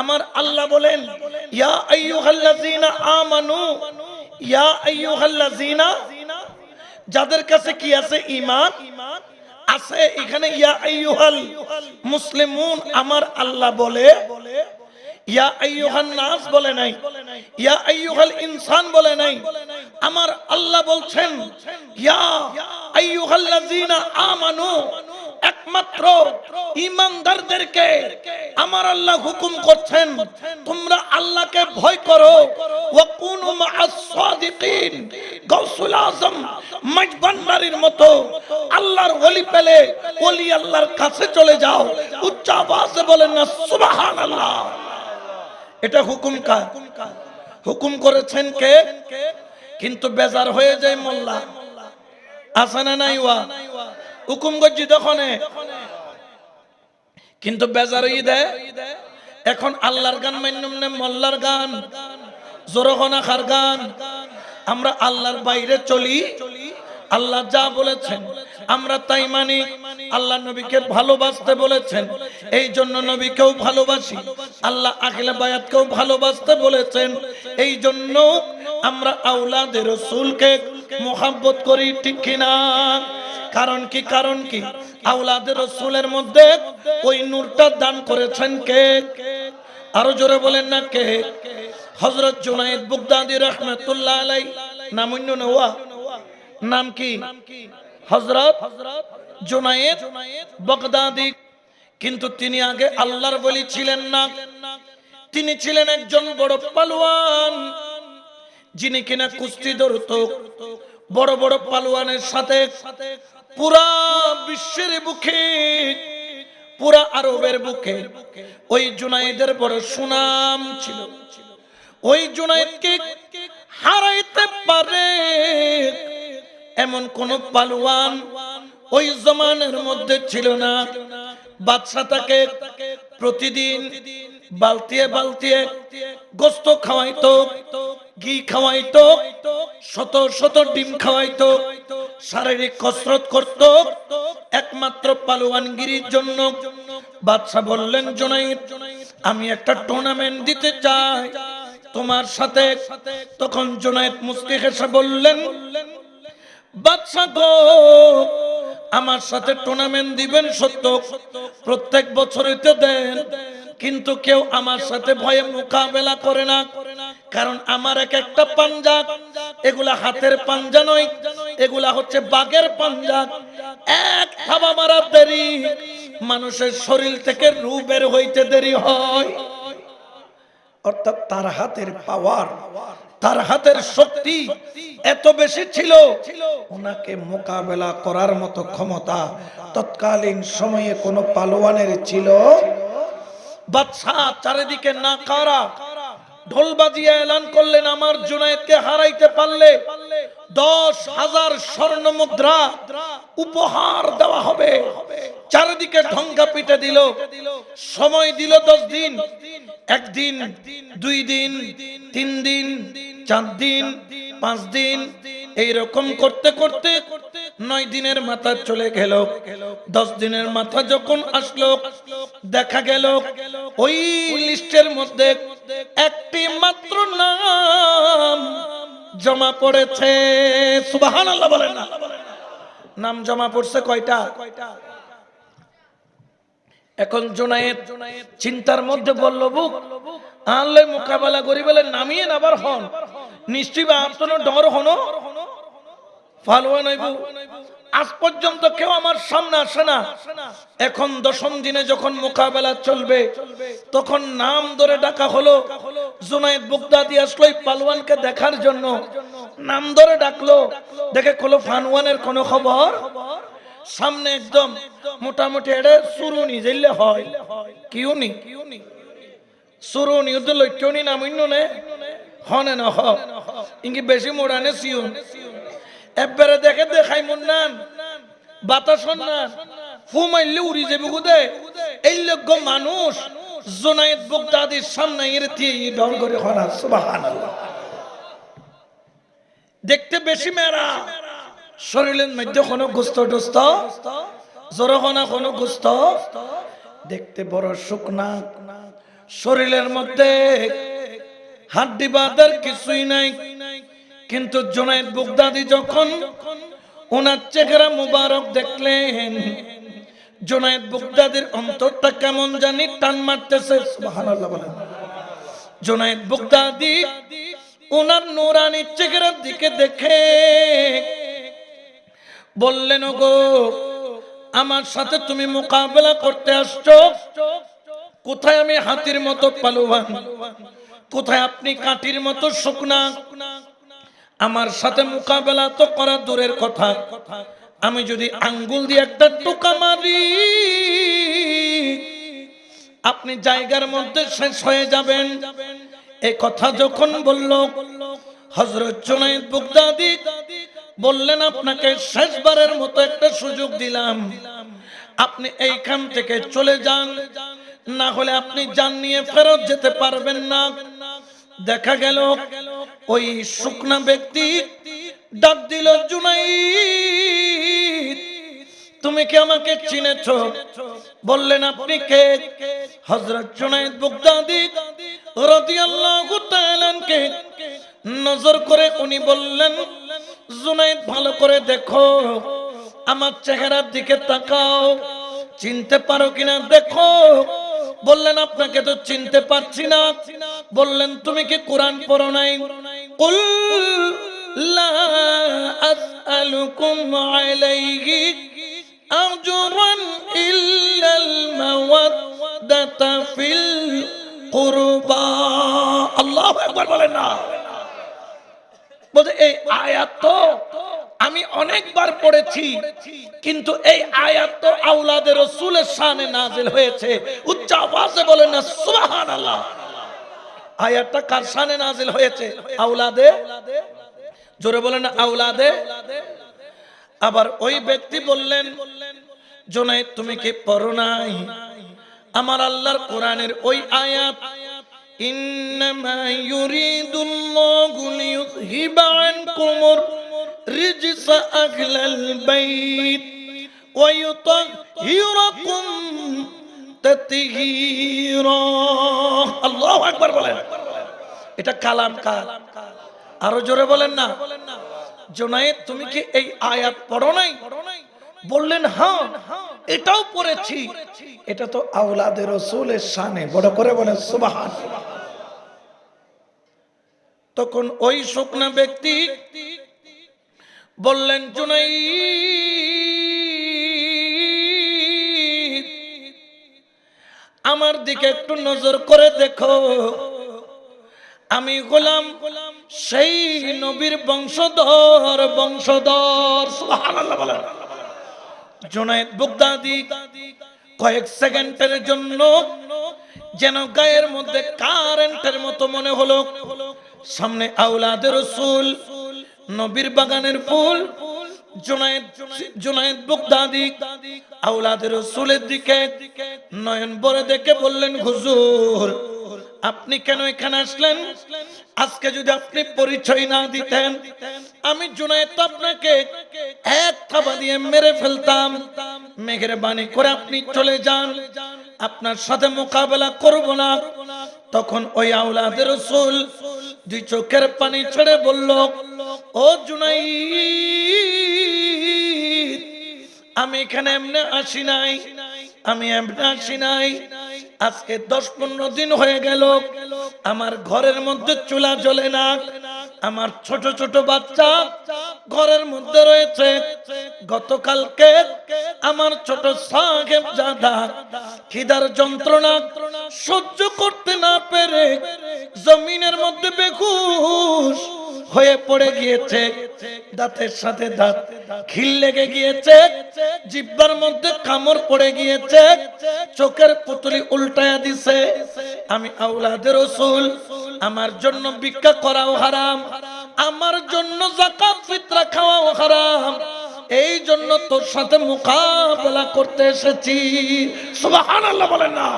আমার আল্লাহ বলেন ইয়া আইয়ুহাল্লাযীনা আমানু, ইয়া আইয়ুহাল্লাযীনা, যাদের কাছে কি আছে? ঈমান আছে। এখানে ইয়া আইয়ুহাল মুসলিমুন আমার আল্লাহ বলে, ইয়া আইয়ুহান নাস বলে নাই, ইয়া আইয়ুহাল ইনসান বলে নাই। আমার আল্লাহ বলছেন ইয়া আইয়ুহাল্লাযীনা আমানু, একমাত্র ঈমানদারদেরকে আমার আল্লাহ হুকুম করছেন তোমরা আল্লাহকে ভয় করো। ওয়া কুনু মা'আস সাদিকিন, গাউসুল আযম মাইজবান্ডারির মতো আল্লাহর ওলি পেলে ওলি আল্লাহর কাছে চলে যাও। উচ্চ আওয়াজে বলেন না সুবহানাল্লাহ। এটা হুকুম কার? হুকুম করেছেন কে? কিন্তু বেজার হয়ে যায় মোল্লা, আছে না নাই? ওয়া হুকুম করছি তখন, কিন্তু বেজারই দেয়। এখন আল্লাহর গান মান্যম না মোল্লার গান, জোরখানা খার গান। আমরা আল্লাহর বাইরে চলি, আল্লাহ যা বলেছেন আমরা তাই মানি। আল্লাহ নবীকে ভালোবাসতে বলেছেন, এই জন্য নবীকেও ভালোবাসি। আল্লাহ আখিলা বায়াতকেও ভালোবাসতে বলেছেন, এই জন্য আমরা আওলাদে রাসূলকে মুহাব্বত করি, ঠিক কিনা? কারণ কি? কারণ কি? আওলাদে রাসূলের মধ্যে ওই নূরটা দান করেছেন কে? আরো জোরে বলেন না কে? হযরত জুনায়েদ বাগদাদী রাহমাতুল্লাহ আলাইহি। নাম অন্য নেওয়া, নাম কি? হযরত জুনায়েদ বাগদাদী। কিন্তু তিনি আগে আল্লাহর ওলি ছিলেন না, তিনি ছিলেন একজন বড় পালোয়ান, যিনি কিনা কুস্তি ধরত। বড় বড় পালোয়ানের সাথে পুরা বিশ্বের বুকে, পুরা আরবের বুকে ওই জুনায়েদের বড় সুনাম ছিল। ওই জুনায়েদকে হারাইতে পারে এমন কোন পালোয়ান ওই জমানের মধ্যে ছিল না। বাদশা তাকে প্রতিদিন বালতিয়ে বালতিয়ে গোস্ত খাওয়াইতো, ঘি খাওয়াইতো, শত শত ডিম খাওয়াইতো, শারীরিক কসরত করত একমাত্র পালোয়ানগিরির জন্য। বাদশা বললেন জুনায়েদ, আমি একটা টুর্নামেন্ট দিতে চাই তোমার সাথে। তখন জুনায়েদ মুস্কি হেসে বললেন, বাদশা গো, আমার সাথে টুর্নামেন্ট দিবেন সত্য, প্রত্যেক বছরই তো দেন, কিন্তু কেউ আমার সাথে ভয়ে মোকাবেলা করে না। কারণ আমার এক একটা পাঞ্জা, এগুলা হাতের পাঞ্জা নয়, এগুলা হচ্ছে বাঘের পাঞ্জা। এক থাবা মারা দেরি, মানুষের শরীর থেকে রূহ বের হইতে দেরি হয়। অর্থাৎ তার হাতের পাওয়ার, তার হাতের শক্তি এত বেশি ছিল, ওনাকে মোকাবেলা করার মতো ক্ষমতা তৎকালীন সময়ে কোন পালোয়ানের ছিল। বাদশা চারিদিকে নাকারা ঢোল বাজিয়ে এলান করলেন, আমার জুনায়েদকে হারাইতে পারলে 10,000 স্বর্ণ মুদ্রা উপহার দেওয়া হবে। চারিদিকে ঢঙ্কা পিটে দিল, সময় দিল 10 দিন। 1 দিন, 2 দিন, 3 দিন, 4 দিন, 5 দিন, এইরকম করতে করতে 9 দিনের মাথা চলে গেল। 10 দিনের মাথা যখন আসলো, দেখা গেল ওই লিস্টের মধ্যে একটি মাত্র নাম জমা পড়েছে। সুবহানাল্লাহ বলেন না। নাম জমা পড়ছে কয়টা? এখন জুনায়েদ চিন্তার মধ্যে বলল, বুক আনলে মোকাবেলা করি বলে নামিয়ে আবার হন, নিশ্চয়ই বা আপনার ডর হনো পালোয়ান হইব। আজ পর্যন্ত কেউ আমার সামনে আসে না। এখন 10ম দিনে যখন মোকাবেলা চলবে, তখন নাম ধরে ডাকা হলো। জুনায়েদ বাগদাদী আসলো এই পালোয়ানকে দেখার জন্য, নাম ধরে ডাকলো। দেখে কলো ফানওয়ানের কোনো খবর। সামনে একদম মোটামুটি এটা সুরুনি জেলে হয়, কিউনি সুরুনি উদ্দ লইটনি নাম অন্য নে হনে না হ ইঙ্গি বেশি মোড়ানে সিউন একবারে দেখে দেখাই মন নান বাতাস না ফু মাইলে উড়ি যাবে গুদে। এই লোক মানুষ জুনায়েদ বাগদাদীর সামনে এরতি ডর করে হনা। সুবহানাল্লাহ। দেখতে বেশি মেরা, শরীরের মধ্যে কোনো গোস্ত টোস্ত জোরখানা কোনো গোস্ত, দেখতে বড় শুকনা, শরীরের মধ্যে হাড্ডি বাঁধার কিছুই নাই, কিন্তু জুনায়েদ বাগদাদী যখন ওনার চেহারা মুবারক দেখলেন, জুনায়েদ বাগদাদীর অন্তরটা কেমন জানি টান মারতেছে। সুবহানাল্লাহ বলেন। জুনায়েদ বাগদাদী ওনার নূরানী চেহারার দিকে দেখে বললেন, ওগো আমার সাথে তুমি মোকাবেলা করতে আসছো, কোথায় আমি হাতির মতো পালোয়ান, কোথায় আপনি কাঠির মতো শুকনা? আমার সাথে মোকাবেলা তো করা দূরের কথা, আমি যদি আঙ্গুল দিয়ে একটা টোকা মারি আপনি জায়গার মধ্যে শেষ হয়ে যাবেন। এই কথা যখন বলল, হযরত জুনায়েদ বাগদাদী বললেন, আপনাকে শেষবারের মতো একটা সুযোগ দিলাম, আপনি এইখান থেকে চলে যান, না হলে আপনি জান নিয়ে ফেরত যেতে পারবেন না। দেখা গেল ওই শুকনা ব্যক্তি ডাক দিল, জুনায়েদ তুমি কি আমাকে চিনেছো? বললেন, আপনি কে? হযরত জুনায়েদ বাগদাদী রাদিয়াল্লাহু তাআলা কে নজর করে উনি বললেন, জুনায়েদ ভালো করে দেখো, আমার চেহারার দিকে তাকাও, চিনতে পারো কিনা দেখো। বললেন, আপনাকে তো চিনতে পারছি না। বললেন, তুমি কি কোরআন পড়ো নাই? কুল লা আসআলুকুম আলাইহি আজরান ইল্লাল মাওয়াদ্দাতা ফিল কুরবা। আল্লাহু আকবার বলেন না। বলে এই আয়াত তো আমি অনেকবার পড়েছি, কিন্তু এই আয়াত তো আওলাদে রাসূলের শানে নাজিল হয়েছে। উচ্চ আওয়াজে বলেন না সুবহানাল্লাহ। আয়াতটা কার শানে নাজিল হয়েছে? আওলাদে, জোরে বলেন না আওলাদে। আবার ওই ব্যক্তি বললেন, জুনায়েদ তুমি কি পড়ো নাই আমার আল্লাহর কোরআনের ওই আয়াত, ইন্নামা ইউরিদুল্লাহু লিইউযহিবা আনকুমুর রিজসা আহলাল বাইত ওয়া ইউতাহহিরাকুম তাতহীরা। আল্লাহু আকবার বলেন। এটা কালাম কার? আরো জোরে বলেন না। জুনায়েদ তুমি কি এই আয়াত পড়ো নাই? বললেন, হ্যাঁ এটাও পড়েছি। এটা তো আওলাদে রাসূলের শানে, বড় করে বলেন সুবহানাল্লাহ। তখন ওই শুকনা ব্যক্তি বললেন, জুনায়েদ আমার দিকে একটু নজর করে দেখো, আমি গোলাম সেই নবীর বংশধর। সুবহানাল্লাহ বলেন। জুনায়েদ বাগদাদী কয়েক সেকেন্ডের জন্য যেন গায়ের মধ্যে কারেন্টের মতো মনে হলো। সামনে আওলাদে রাসূল, নবীর বাগানের ফুল। জুনায়েদ বাগদাদী আওলাদে রাসূলের দিকে নয়ন ভরে দেখে বললেন, হুজুর আপনি কেন এখানে আসলেন? আজকে যদি আপনি পরিচয় না দিতেন, আমি জুনায়েদ আপনাকে এক থাবা দিয়ে মেরে ফেলতাম। মেহেরবানি করে আপনি চলে যান, আপনার সাথে মোকাবেলা করব না। তখন ওই আওলাদে রাসূল দুই চোখের পানি ছেড়ে বলল, ও জুনায়েদ আমি এখানে এমনি আসি নাই, আজকে 10-15 দিন হয়ে গেল আমার ঘরের মধ্যে চুলা জ্বলে না, আমার ছোট ছোট বাচ্চা ঘরের মধ্যে রয়েছে। গতকালকে আমার ছোট সাহেবজাদা খিদার যন্ত্রণা সহ্য করতে না পেরে জমিনের মধ্যে বেহুশ হয়ে পড়ে গিয়েছে, দাঁতের সাথে দাঁত খিল লেগে গিয়েছে, জিহ্বার মধ্যে কামড় পড়ে গিয়েছে, চোখের পুতুলি উল্টায়া দিছে। আমি আওলাদে রাসূল, আমার জন্য ভিক্ষা করাও হারাম, আমার জন্য যাকাত ফিতরা খাওয়াও হারাম। এই জন্য তোর সাথে মোকাবেলা করতে এসেছি। সুবহানাল্লাহ বলেন না।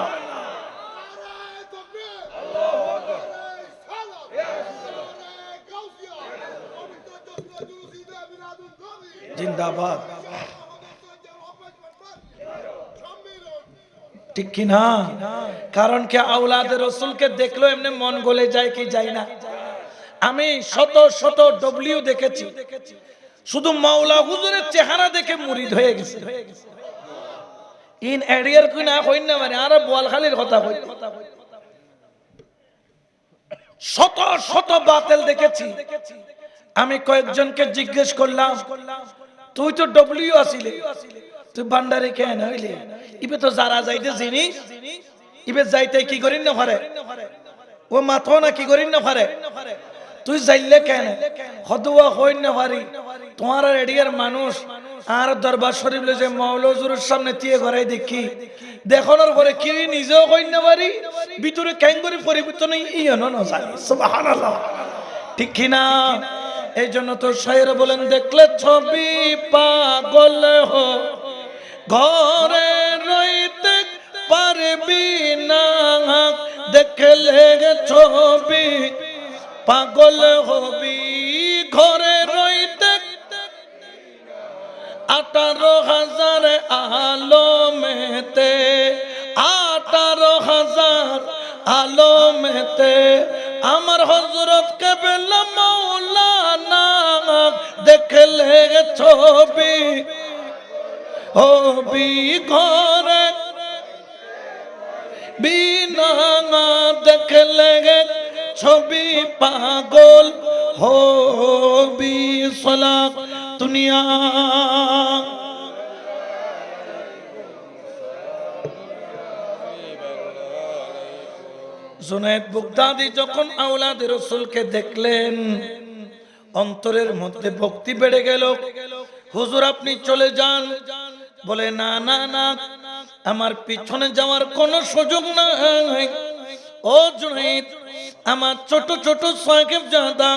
জিন্দাবাদ। ঠিক কি না? কারণ কি আওলাদে রসুলকে দেখলো এমনি মন গলে যায় কি যায় না? আমি শত শত ডব্লিউ দেখেছি, শুধু মাওলা হুজুরের চেহারা দেখে মুরিদ হয়ে গেছে। ইন এরিয়ার কি না কই না মানে আর বোয়ালখালীর কথা কই, শত শত বাতিল দেখেছি। আমি কয়েকজনকে জিজ্ঞেস করলাম, তুই তো ডব্লিউ আছিলি, তুই ভান্ডারে কেন হইলি? ইবে তো যারা যাইতে জিনিস ইবে যাইতে কি করিন না পারে, ও মাথো না কি করিন না পারে, তুই যাইলে কেন? হদুয়া হইন না পারি, তোমার এরিয়ার মানুষ আর দরবার শরীফ যে মাওলা হুজুরের সামনে দিয়ে ঘরাই দেখি, দেখানোর পরে কি নিজেও কইন না পারি, ভিতরে কেন করে পরিবর্তন ইয়নো না জানি। সুবহানাল্লাহ, ঠিক কি না? এই জন্য তো শায়ের বলেন, দেখলে ছবি পাগল হো, ঘরে রইতে পারবি না, দেখলে ছবি পাগল হবি, ঘরে রইতে 18,000 আলমেতে, 18,000 আলমেতে আমার হযরত কেবলা মাওলানা, দেখলে ছবি হবি, ঘরে বিনা, দেখলে ছবি পাগল হবি। সালাত দুনিয়া জুনায়েদ বাগদাদি যখন আওলাদে রাসূলকে দেখলেন, অন্তরের মধ্যে ভক্তি বেড়ে গেল। হুজুর আপনি চলে যান। বলে না না না, আমার পিছনে যাওয়ার কোনো সুযোগ নাই। ও জুনায়েদ, আমার ছোট ছোট সাহেবজাদা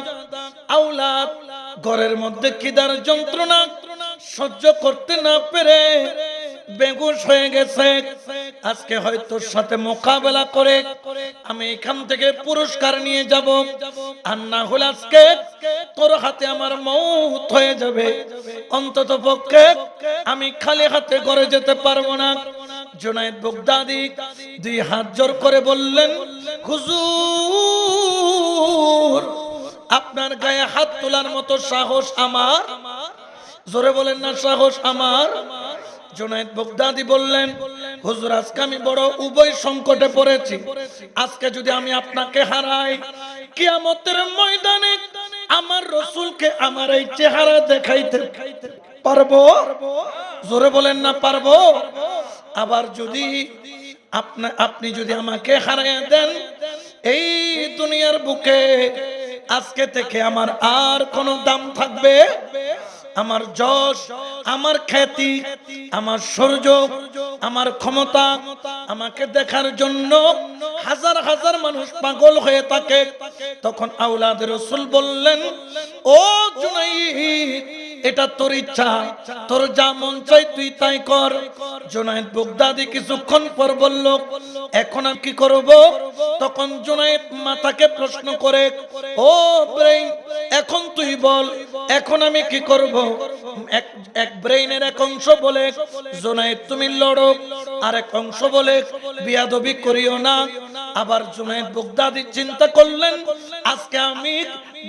আওলাদ ঘরের মধ্যে খিদার যন্ত্রণা সহ্য করতে না পেরে বেহুশ হয়ে গেছে। আজকে হয়তো সাথে মোকাবেলা করে আমি এখান থেকে পুরস্কার নিয়ে যাব, আর না হলে আজকে তোর হাতে আমার মওত হয়ে যাবে। অন্তত পক্ষে আমি খালি হাতে ঘরে যেতে পারবো না। জুনায়েদ বাগদাদি 2 হাত জোর করে বললেন, হুজুর আপনার গায়ে হাত তোলার মতো সাহস আমার? জোরে বলেন না, সাহস আমার? জুনায়েদ বাগদাদি বললেন, হুজুর আজকে আমি বড় উভয় সংকটে পড়েছি। আজকে যদি আমি আপনাকে হারাই, কিয়ামতের ময়দানে আমার রাসূলকে আমার এই চেহারা দেখাইতে পারবো? জোরে বলেন না, পারবো? আবার যদি আপনি যদি আমাকে হারাইয়া দেন, এই দুনিয়ার বুকে আজকে থেকে আমার আর কোনো দাম থাকবে? আমার যশ, আমার খ্যাতি, আমার সৌর্য, আমার ক্ষমতা, আমাকে দেখার জন্য হাজার হাজার মানুষ পাগল হয়ে থাকে। তখন আওলাদে রাসূল বললেন, ও জুনায়েদ, এটা তোর ইচ্ছা, তোর যা মন চাই তুই তাই কর। জুনায়েদ বাগদাদি কিছুক্ষণ পর বলল, এখন আমি কি করব? তখন জুনায়েদ মাথাকে প্রশ্ন করে, ও ব্রেইন, এখন তুই বল, এখন আমি কি করব? এক ব্রেইনের এক অংশ বলে, জুনায়েদ তুমি লড়ো, আর এক অংশ বলে, বিয়াদবি করিও না। আবার জুনায়েদ বাগদাদি চিন্তা করলেন, আজকে আমি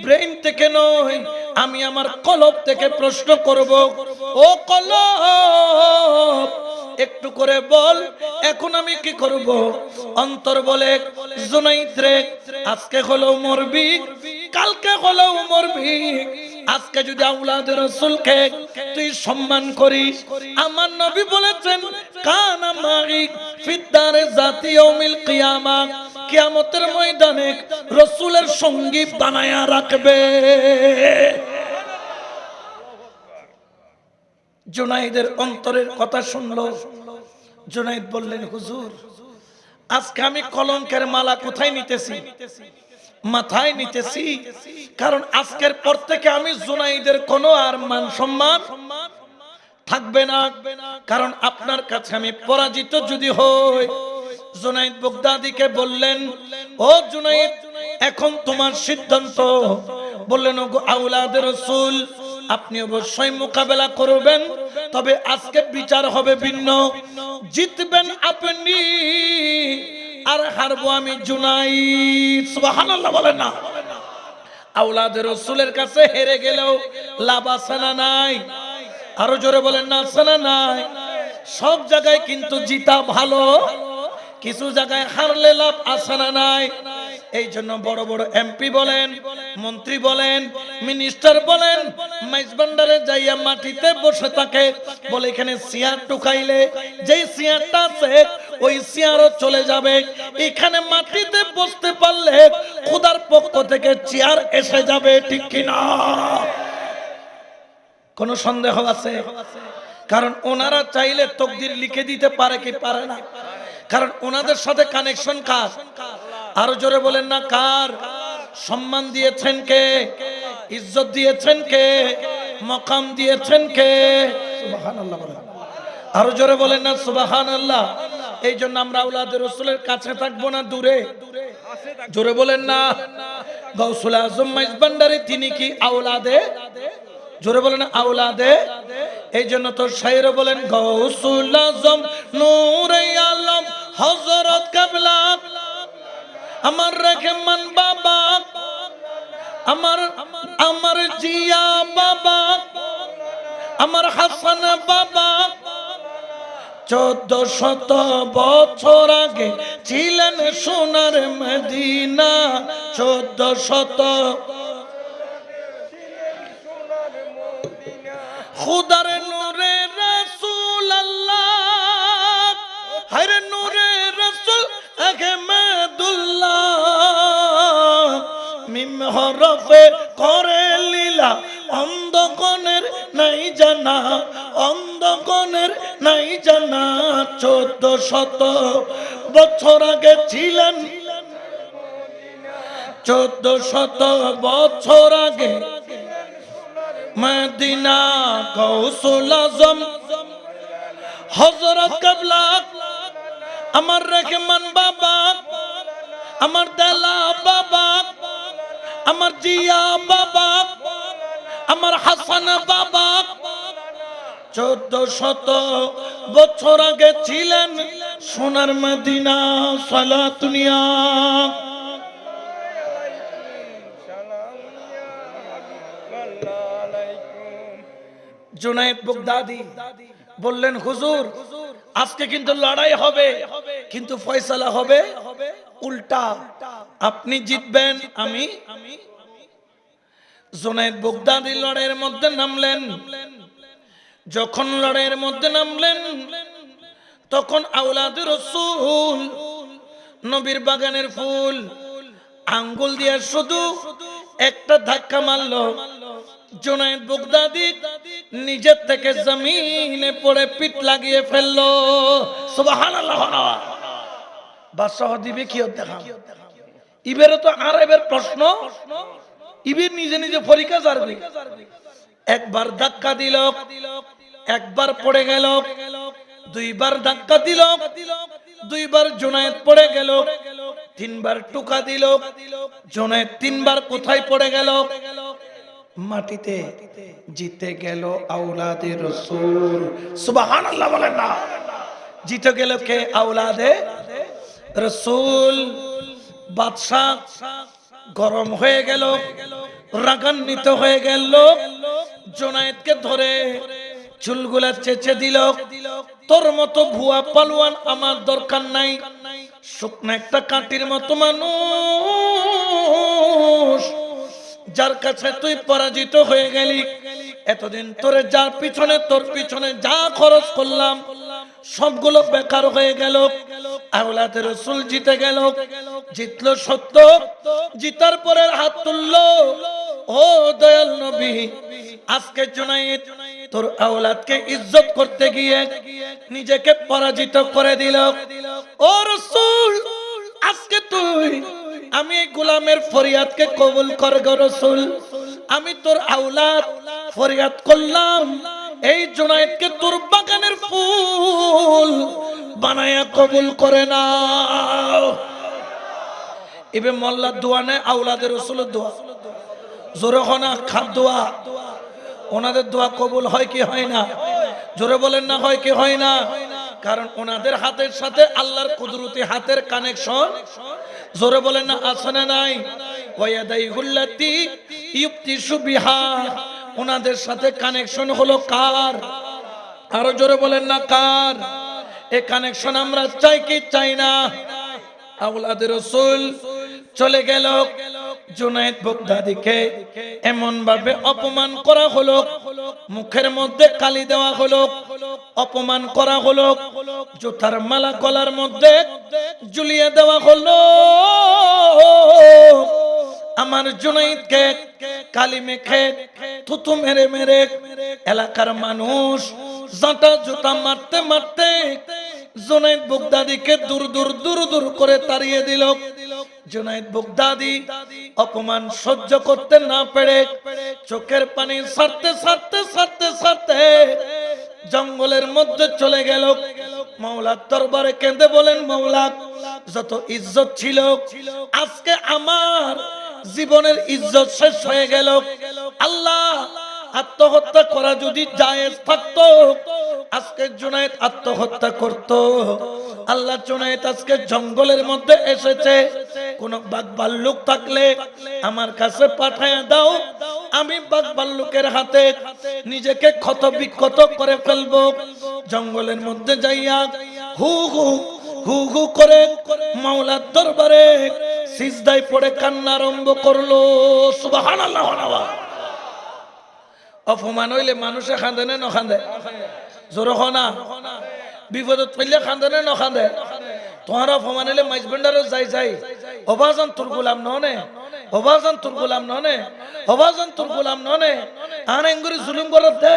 ব্রেইন থেকে নয়, আমি আমার কলব থেকে প্রশ্ন করব। ও কলব, একটু করে বল, এখন আমি কি করব? অন্তর বলে, জুনায়েদ রে, আজকে হলেও মরবি, কালকে হলেও মরবি। আজকে যদি আওলাদে রাসূলকে তুই সম্মান করিস, আমার নবী বলেছেন, কানা মাই ফিদ্দারে জাতি ইয়াউমিল কিয়ামা, কিয়ামতের ময়দানে রাসূলের সঙ্গী বানায়া রাখবে। জুনায়েদের অন্তরের কথা শুনলো। জুনায়েদ বললেন, হুজুর আজকে আমি কলঙ্কের মালা কোথায় নিতেছি? মাথায় নিতেছি, কারণ আজকের পর থেকে আমি জুনায়েদের কোনো আর মান সম্মান থাকবে না। কারণ আপনার কাছে আমি পরাজিত যদি হই। জুনায়েদ বাগদাদিকে বললেন, ও জুনায়েদ, এখন তোমার সিদ্ধান্ত। বললেন, ওগো আওলাদে রাসূল, আপনি অবশ্যই মোকাবেলা করবেন, তবে আজকে বিচার হবে ভিন্ন। জিতবেন আপনি আর হারবো আমি জুনাইদ। সুবহানাল্লাহ বলেন না। আওলাদে রাসূলের কাছে হেরে গেলেও লাভ আছে না নাই? আরো জোরে বলেন না, আছে না নাই? সব জায়গায় কিন্তু জিতা ভালো, কিছু জায়গায় হারলে লাভ আছে না নাই? এই জন্য বড় বড় এমপি বলেন, মন্ত্রী বলেন, মিনিস্টার বলেন, মাইজবান্ডারে যাইয়া মাটিতে বসে থাকে, বলে এখানে চেয়ার টুকাইলে যেই চেয়ারটা আছে ওই চেয়ারও চলে যাবে। এখানে মাটিতে বসতে পারলে খোদার পক্ষ থেকে চেয়ার এসে যাবে, ঠিক কিনা? কোনো সন্দেহ আছে? কারণ ওনারা চাইলে তকদির লিখে দিতে পারে কি পারে না? কারণ ওনাদের সাথে কানেকশন কার? আরো জোরে বলেন না, কার? সম্মান দিয়েছেন কে? ইজ্জত দিয়েছেন কে? মকাম দিয়েছেন কে? সুবহানাল্লাহ বলেন। আরো জোরে বলেন না সুবহানাল্লাহ। এই জন্য আমরা আওলাদে রাসূলের কাছে থাকবো না দূরে? জোরে বলেন না। গাউসুল আজম মাইজবান্ডারি তিনি কি আওলাদে? জোরে বলেন আওলাদে। এই জন্য তো শায়র বলেন, গাউসুল আজম নূরে আলম হযরত কিবলা আমার রহমান বাবা, আমার জিয়া বাবা, আমার হাসান বাবা 1400 বছর আগে ছিলেন সোনার মদিনা। 1400 খুদার নূরে রাসূল আল্লাহ, হায়রে নূরে রাসূল আহমেদুল্লাহ মিম হরফে করে লীলা, অন্ধকনের নাই জানা, অন্ধকনের নাই জানা। 1400 বছর আগে ছিলেন, 1400 বছর আগে মদিনা। গাউসুল আজম হযরত কিবলা আমার রহমান বাবা, আমার দেলা বাবা, আমার জিয়া বাবা, আমার হাসান বাবা 1400 বছর আগে ছিলেন সোনার মদিনা। সালাতুনিয়া জুনায়েদ বাগদাদি বললেন, হুজুর আজকে কিন্তু লড়াই হবে, কিন্তু ফয়সালা হবে উল্টা, আপনি জিতবেন আমি। জুনায়েদ বাগদাদি লড়াইয়ের মধ্যে নামলেন। যখন লড়াইয়ের মধ্যে নামলেন তখন আওলাদে রাসূল নবীর বাগানের ফুল আঙ্গুল দিয়ে শুধু একটা ধাক্কা মারলো, জুনায়েদ বাগদাদি নিজের থেকে জমিনে পড়ে পিঠ লাগিয়ে ফেললো। সুবহানাল্লাহ। বাদশাহ দিবে কি দেখা, ইবেরও তো আরবের প্রশ্ন, ইবের নিজে নিজে পরীক্ষা জারবি। একবার ধাক্কা দিল, একবার পড়ে গেল, দুইবার ধাক্কা দিল, দুইবার জুনায়েদ পড়ে গেল, তিনবার টুকা দিল, জুনায়েদ তিনবার কোথায় পড়ে গেল? মাটিতে। জিতে গেল আওলাদে রাসূল। সুবহানাল্লাহ বলেন না। জিতে গেল কে? আওলাদে রাসূল। বাদশা গরম হয়ে গেল, রাগান্বিত হয়ে গেল, জুনায়েদকে ধরে চুলগুলা চেঁচে দিল, তোর মতো ভুয়া পালোয়ান আমার দরকার নাই, শুকনো একটা কাঠির মতো মানুষ যার কাছে তুই পরাজিত হয়ে গেলি, এতদিন তোরে যার পিছনে তোর পিছনে যা খরচ করলাম সবগুলো বেকার হয়ে গেল। আওলাদে রাসূল জিতে গেল। জিতলো সত্য, জিতার পরে হাত তুললো, ও দয়াল নবী আজকে জুনায়েদ তোর আওলাদকে ইজ্জত করতে গিয়ে নিজেকে পরাজিত করে দিল। ও রাসূল আজকে তুই, আমি এই গোলামের ফরিয়াদকে কবুল কর গো রাসূল। আমি তোর আওলাদ ফরিয়াদ করলাম, এই জুনায়েদকে তোর বাগানের ফুল বানায়া কবুল করে নাও। এবে মোল্লার দোয়া নেই, আওলাদে রাসূলের দোয়া। জোরে হনা খাদ দোয়া। ওনাদের দোয়া কবুল হয় কি হয় না? জোরে বলেন না হয় কি হয় না? কারণ ওনাদের হাতের সাথে আল্লাহর কুদরতি হাতের কানেকশন, জোরে বলেন না আছে না নাই? ওয়াদাইহুল্লাতি ইউবতিশু বিহা, ওনাদের সাথে কানেকশন হলো কার? আরো জোরে বলেন না কার? এই কানেকশন আমরা চাই কি চাই না? আওলাদের রাসূল চলে গেল, জুনায়েদ বাগদাদীকে এমন ভাবে অপমান করা হলো, মুখের মধ্যে কালি দেওয়া হলো, অপমান করা হলো, জুতার মালা গলার মধ্যে ঝুলিয়ে দেওয়া হলো। আমার জুনায়েদকে কালি মেখে থুতু মেরে মেরে এলাকার মানুষ জাঁটা জুতা মারতে মারতে জুনায়েদ বাগদাদীকে দূর দূর দূর দূর করে তাড়িয়ে দিল। জুনায়েদ বাগদাদী অপমান সহ্য করতে না পেরে চোখের পানি ছাড়তে ছাড়তে ছাড়তে ছাড়তে জঙ্গলের মধ্যে চলে গেল। মাওলার দরবারে কেঁদে বলেন, মাওলা, যত ইজ্জত ছিল আজকে আমার জীবনের ইজ্জত শেষ হয়ে গেল। আল্লাহ, আত্মহত্যা করা যদি জায়েজ থাকতো আজকে জুনায়েদ আত্মহত্যা করত। আল্লাহ, জুনায়েদ আজকে জঙ্গলের মধ্যে এসেছে, কোন বাঘ ভাল্লুক থাকলে আমার কাছে পাঠায় দাও, আমি বাঘ ভাল্লুকের হাতে নিজেকে ক্ষত বিক্ষত করে ফেলবো। জঙ্গলের মধ্যে যাইয়া হু হু হু হু করে মাওলার দরবারে সিজদায় পড়ে কান্না আরম্ভ করলো। সুবহানাল্লাহ। অপমান হইলে মানুষে কাঁদে না কাঁদে? জোরে না? বিপদত পড়লে কাঁদে না কাঁদে? তোমার অপমান হইলে মাইজ ভান্ডারও যাই যাই, অবাজান তোর গোলাম ননে, অবাজান তোর গোলাম ননে, অবাজান তোর গোলাম ননে, আর এঙ্গুরি জুলুম করত দে,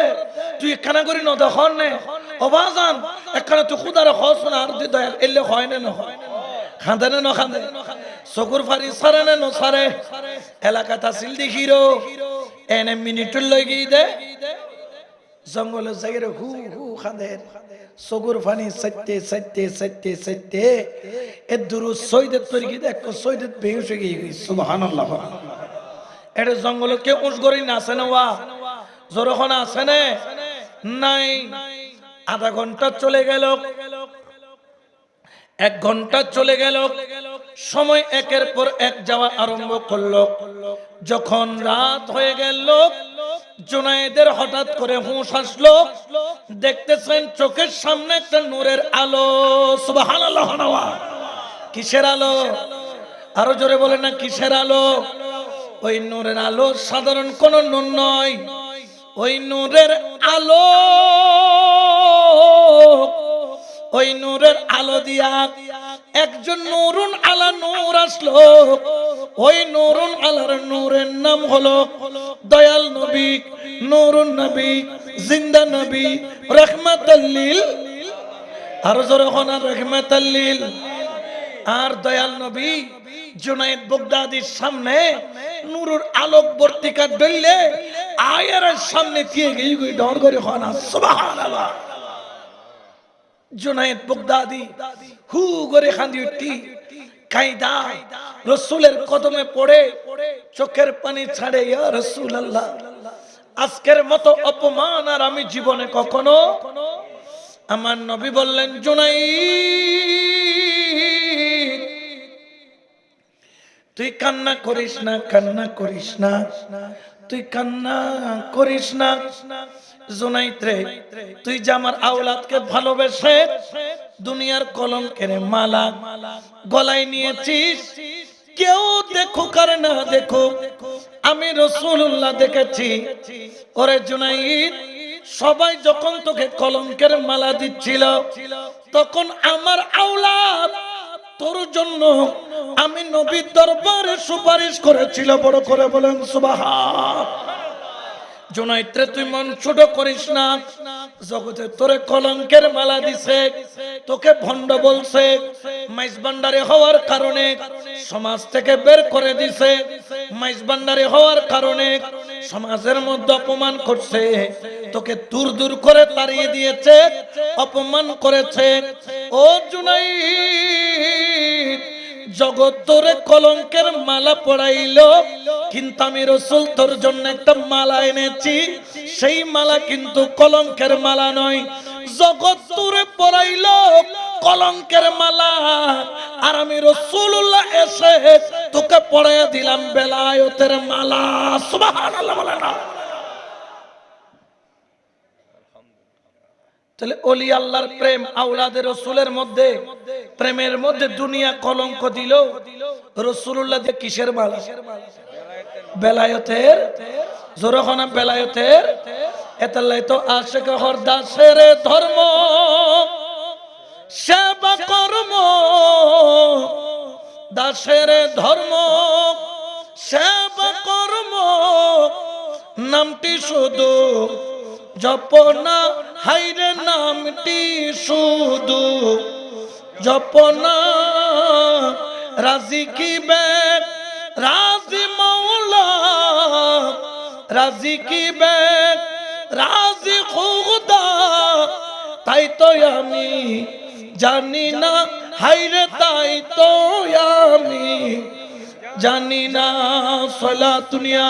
তুই একখানা করি ন দেখর নে, অবাজান একখানা তুই খুদারে খস না আর তুই দয়া এলে হয় না হয়? কাঁদে না কাঁদে? চকুর ফারি সারে না নসারে? এলাকা তাসিল দেখিরো এনে মিনিটুর লই গিয়ে দে জঙ্গলের জায়গায় হু হু কাঁদে, চকুর ফানি সাইতে সাইতে সাইতে সাইতে এ দুরু সৈয়দ তরিকি দেখ সৈয়দ বেহুশ হয়ে গই। সুবহানাল্লাহ। এটা জঙ্গলে কে উস গরি না আছে না? ওয়া জোরখন আছে না? নাই। আধা ঘন্টা চলে গেল, 1 ঘন্টা চলে গেল, সময় একের পর এক যাওয়া আরম্ভ করলো। যখন রাত হয়ে গেল জুনায়েদের হঠাৎ করে হুঁশ আসলো, দেখতেছেন চোখের সামনে একটা নূরের আলো। সুবহানাল্লাহ। কিসের আলো? আরো জোরে বলেন না কিসের আলো? ওই নূরের আলো সাধারণ কোন নূর নয়, ওই নূরের আলো, ওই নূরের আলো দিয়া একজন নূরুন আলা নূর আসলো। ওই নূরুন আলার নূরের নাম হলো দয়াল নবী, নূরুন নবী, জিন্দা নবী, রাহমাতাল লিল, আর জোরে হনা রাহমাতাল লিল। আর দয়াল নবী জুনায়েদ বাগদাদীর সামনে নূরের আলোক বর্তিকা ডইলে আয়ের সামনে দিয়ে গই ডর করে হনা সুবহানাল্লাহ। জুনায়েদ বাগদাদী হু করে কাঁদি উঠি, কায়দা রাসূলের কদমে পড়ে চোখের পানি ছাড়ে, ইয়া রাসূলুল্লাহ, আজকের মতো অপমান আর আমি জীবনে কখনো। আমার নবী বললেন, জুনায়েদ তুই কান্না করিস না, কান্না করিস না, তুই কান্না করিস না। জুনায়েদ রে, তুই যে আমার আওলাদকে ভালোবেসে দুনিয়ার কলঙ্কের মালা গলায় নিয়েছিস, কেউ দেখুক আর না দেখুক, আমি রাসূলুল্লাহ দেখেছি। ওরে জুনায়েদ, সবাই যখন তোকে কলঙ্কের মালা দিচ্ছিল তখন আমার আওলাদ তোর জন্য আমি নবীর দরবারে সুপারিশ করেছিল। বড় করে বলেন সুবহানাল্লাহ। জুনায়েদ রে, তুই মন ছোট করিস না, জগতে তোরে কলঙ্কের মালা দিছে, তোকে ভণ্ড বলছে, মাইজ ভান্ডারে হওয়ার কারণে সমাজ থেকে বের করে দিছে, মাইজ ভান্ডারে হওয়ার কারণে সমাজের মধ্যে অপমান করছে, তোকে দূর দূর করে তাড়িয়ে দিয়েছে, অপমান করেছে। ও জুনায়েদ, জগৎ তোরে কলঙ্কের মালা পরাইল, কিন্তু আমি রাসূল তোর জন্য একটা মালা এনেছি, সেই মালা কিন্তু কলঙ্কের মালা নয়। জগৎ তোরে পরাইল কলঙ্কের মালা, আর আমি রাসূলুল্লাহ এসে তোকে পরাইয়া দিলাম বেলায়েতের মালা। সুবহানাল্লাহ বলে না? তাহলে ওলি আল্লাহর প্রেম, আওলাদের রাসূলের মধ্যে প্রেমের মধ্যে দুনিয়া কলঙ্ক দিল, রাসূলুল্লাহ যে কিসের মালা? বেলায়েতের। জোরখানা বেলায়েতের। এতাল্লাই তো আশিক হরদাসের ধর্ম সেবা কর্ম, দাসের ধর্ম সেবা কর্ম, নামটি শুধু জপনা, হাইরে নামটি শুধু জপনা। রাজি কি বেক রাজি মাওলা, রাজি কি বেক রাজি খুদা, তাই তো আমি জানি না, হাইরে তাই তো আমি জানি না। সালাতুনিয়া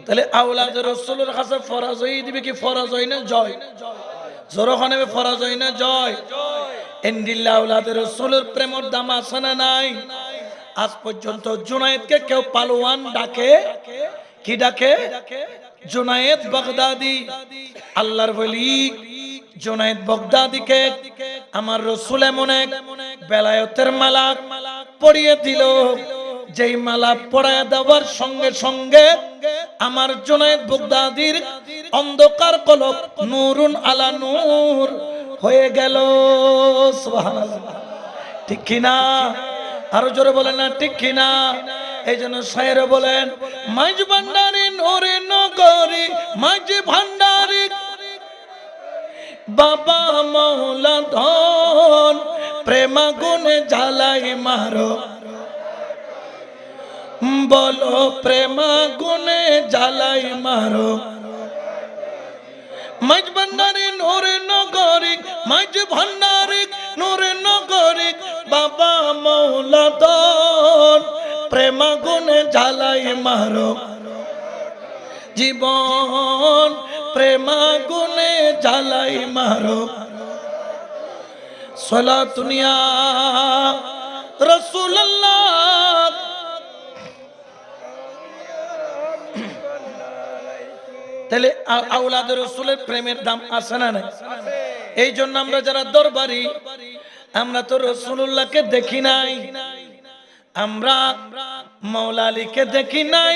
তাহলে আওলাদের রাসূলের কাছে ফরজ হয়ে দিবে কি? ফরজ হয় না জয়? জোরখানে ফরজ হয় না জয়? ইনদিল্লাহ আওলাদের রাসূলের প্রেমের দাম আছে না নাই? আজ পর্যন্ত জুনায়েদকে কেউ পালোয়ান ডাকে? কি ডাকে? জুনায়েদ বাগদাদি, আল্লাহর ওলি জুনায়েদ বাগদাদিকে আমার রাসূল এমন এক বেলায়েতের মালা পরিয়ে দিল, যেই মালা পরায়া দেওয়ার সঙ্গে সঙ্গে আমার জুনায়েদ বাগদাদির অন্ধকার কলব নূরুন আলা নূর হয়ে গেল। সুবহানাল্লাহ, ঠিক কিনা? আরো জোরে বলেন না ঠিক কিনা? এই জন্য শায়ের বলেন, মাঝ ভান্ডারি নূরে নগরী, মাঝ ভান্ডারি বাবা মৌলা ধন, প্রেমা গুনে জ্বালাই মারো, বলো প্রেমা গুনে জ্বালাই মারো। মাঝ ভান্ডারি নূরে নগরী, মাঝ ভান্ডারি নূরে নগরী বাবা মৌলা ধন, প্রেমা গুনে জ্বালাই মারো জীবন, প্রেমা গুনে জ্বালাই মারো। সালাতুনিয়া রাসূলুল্লাহ। তাহলে আওলাদের রাসূলের প্রেমের দাম আছে না নাই? এই জন্য আমরা যারা দরবারি, আমরা তো রাসূলুল্লাহকে দেখি নাই, আমরা মাওলা আলীকে দেখি নাই,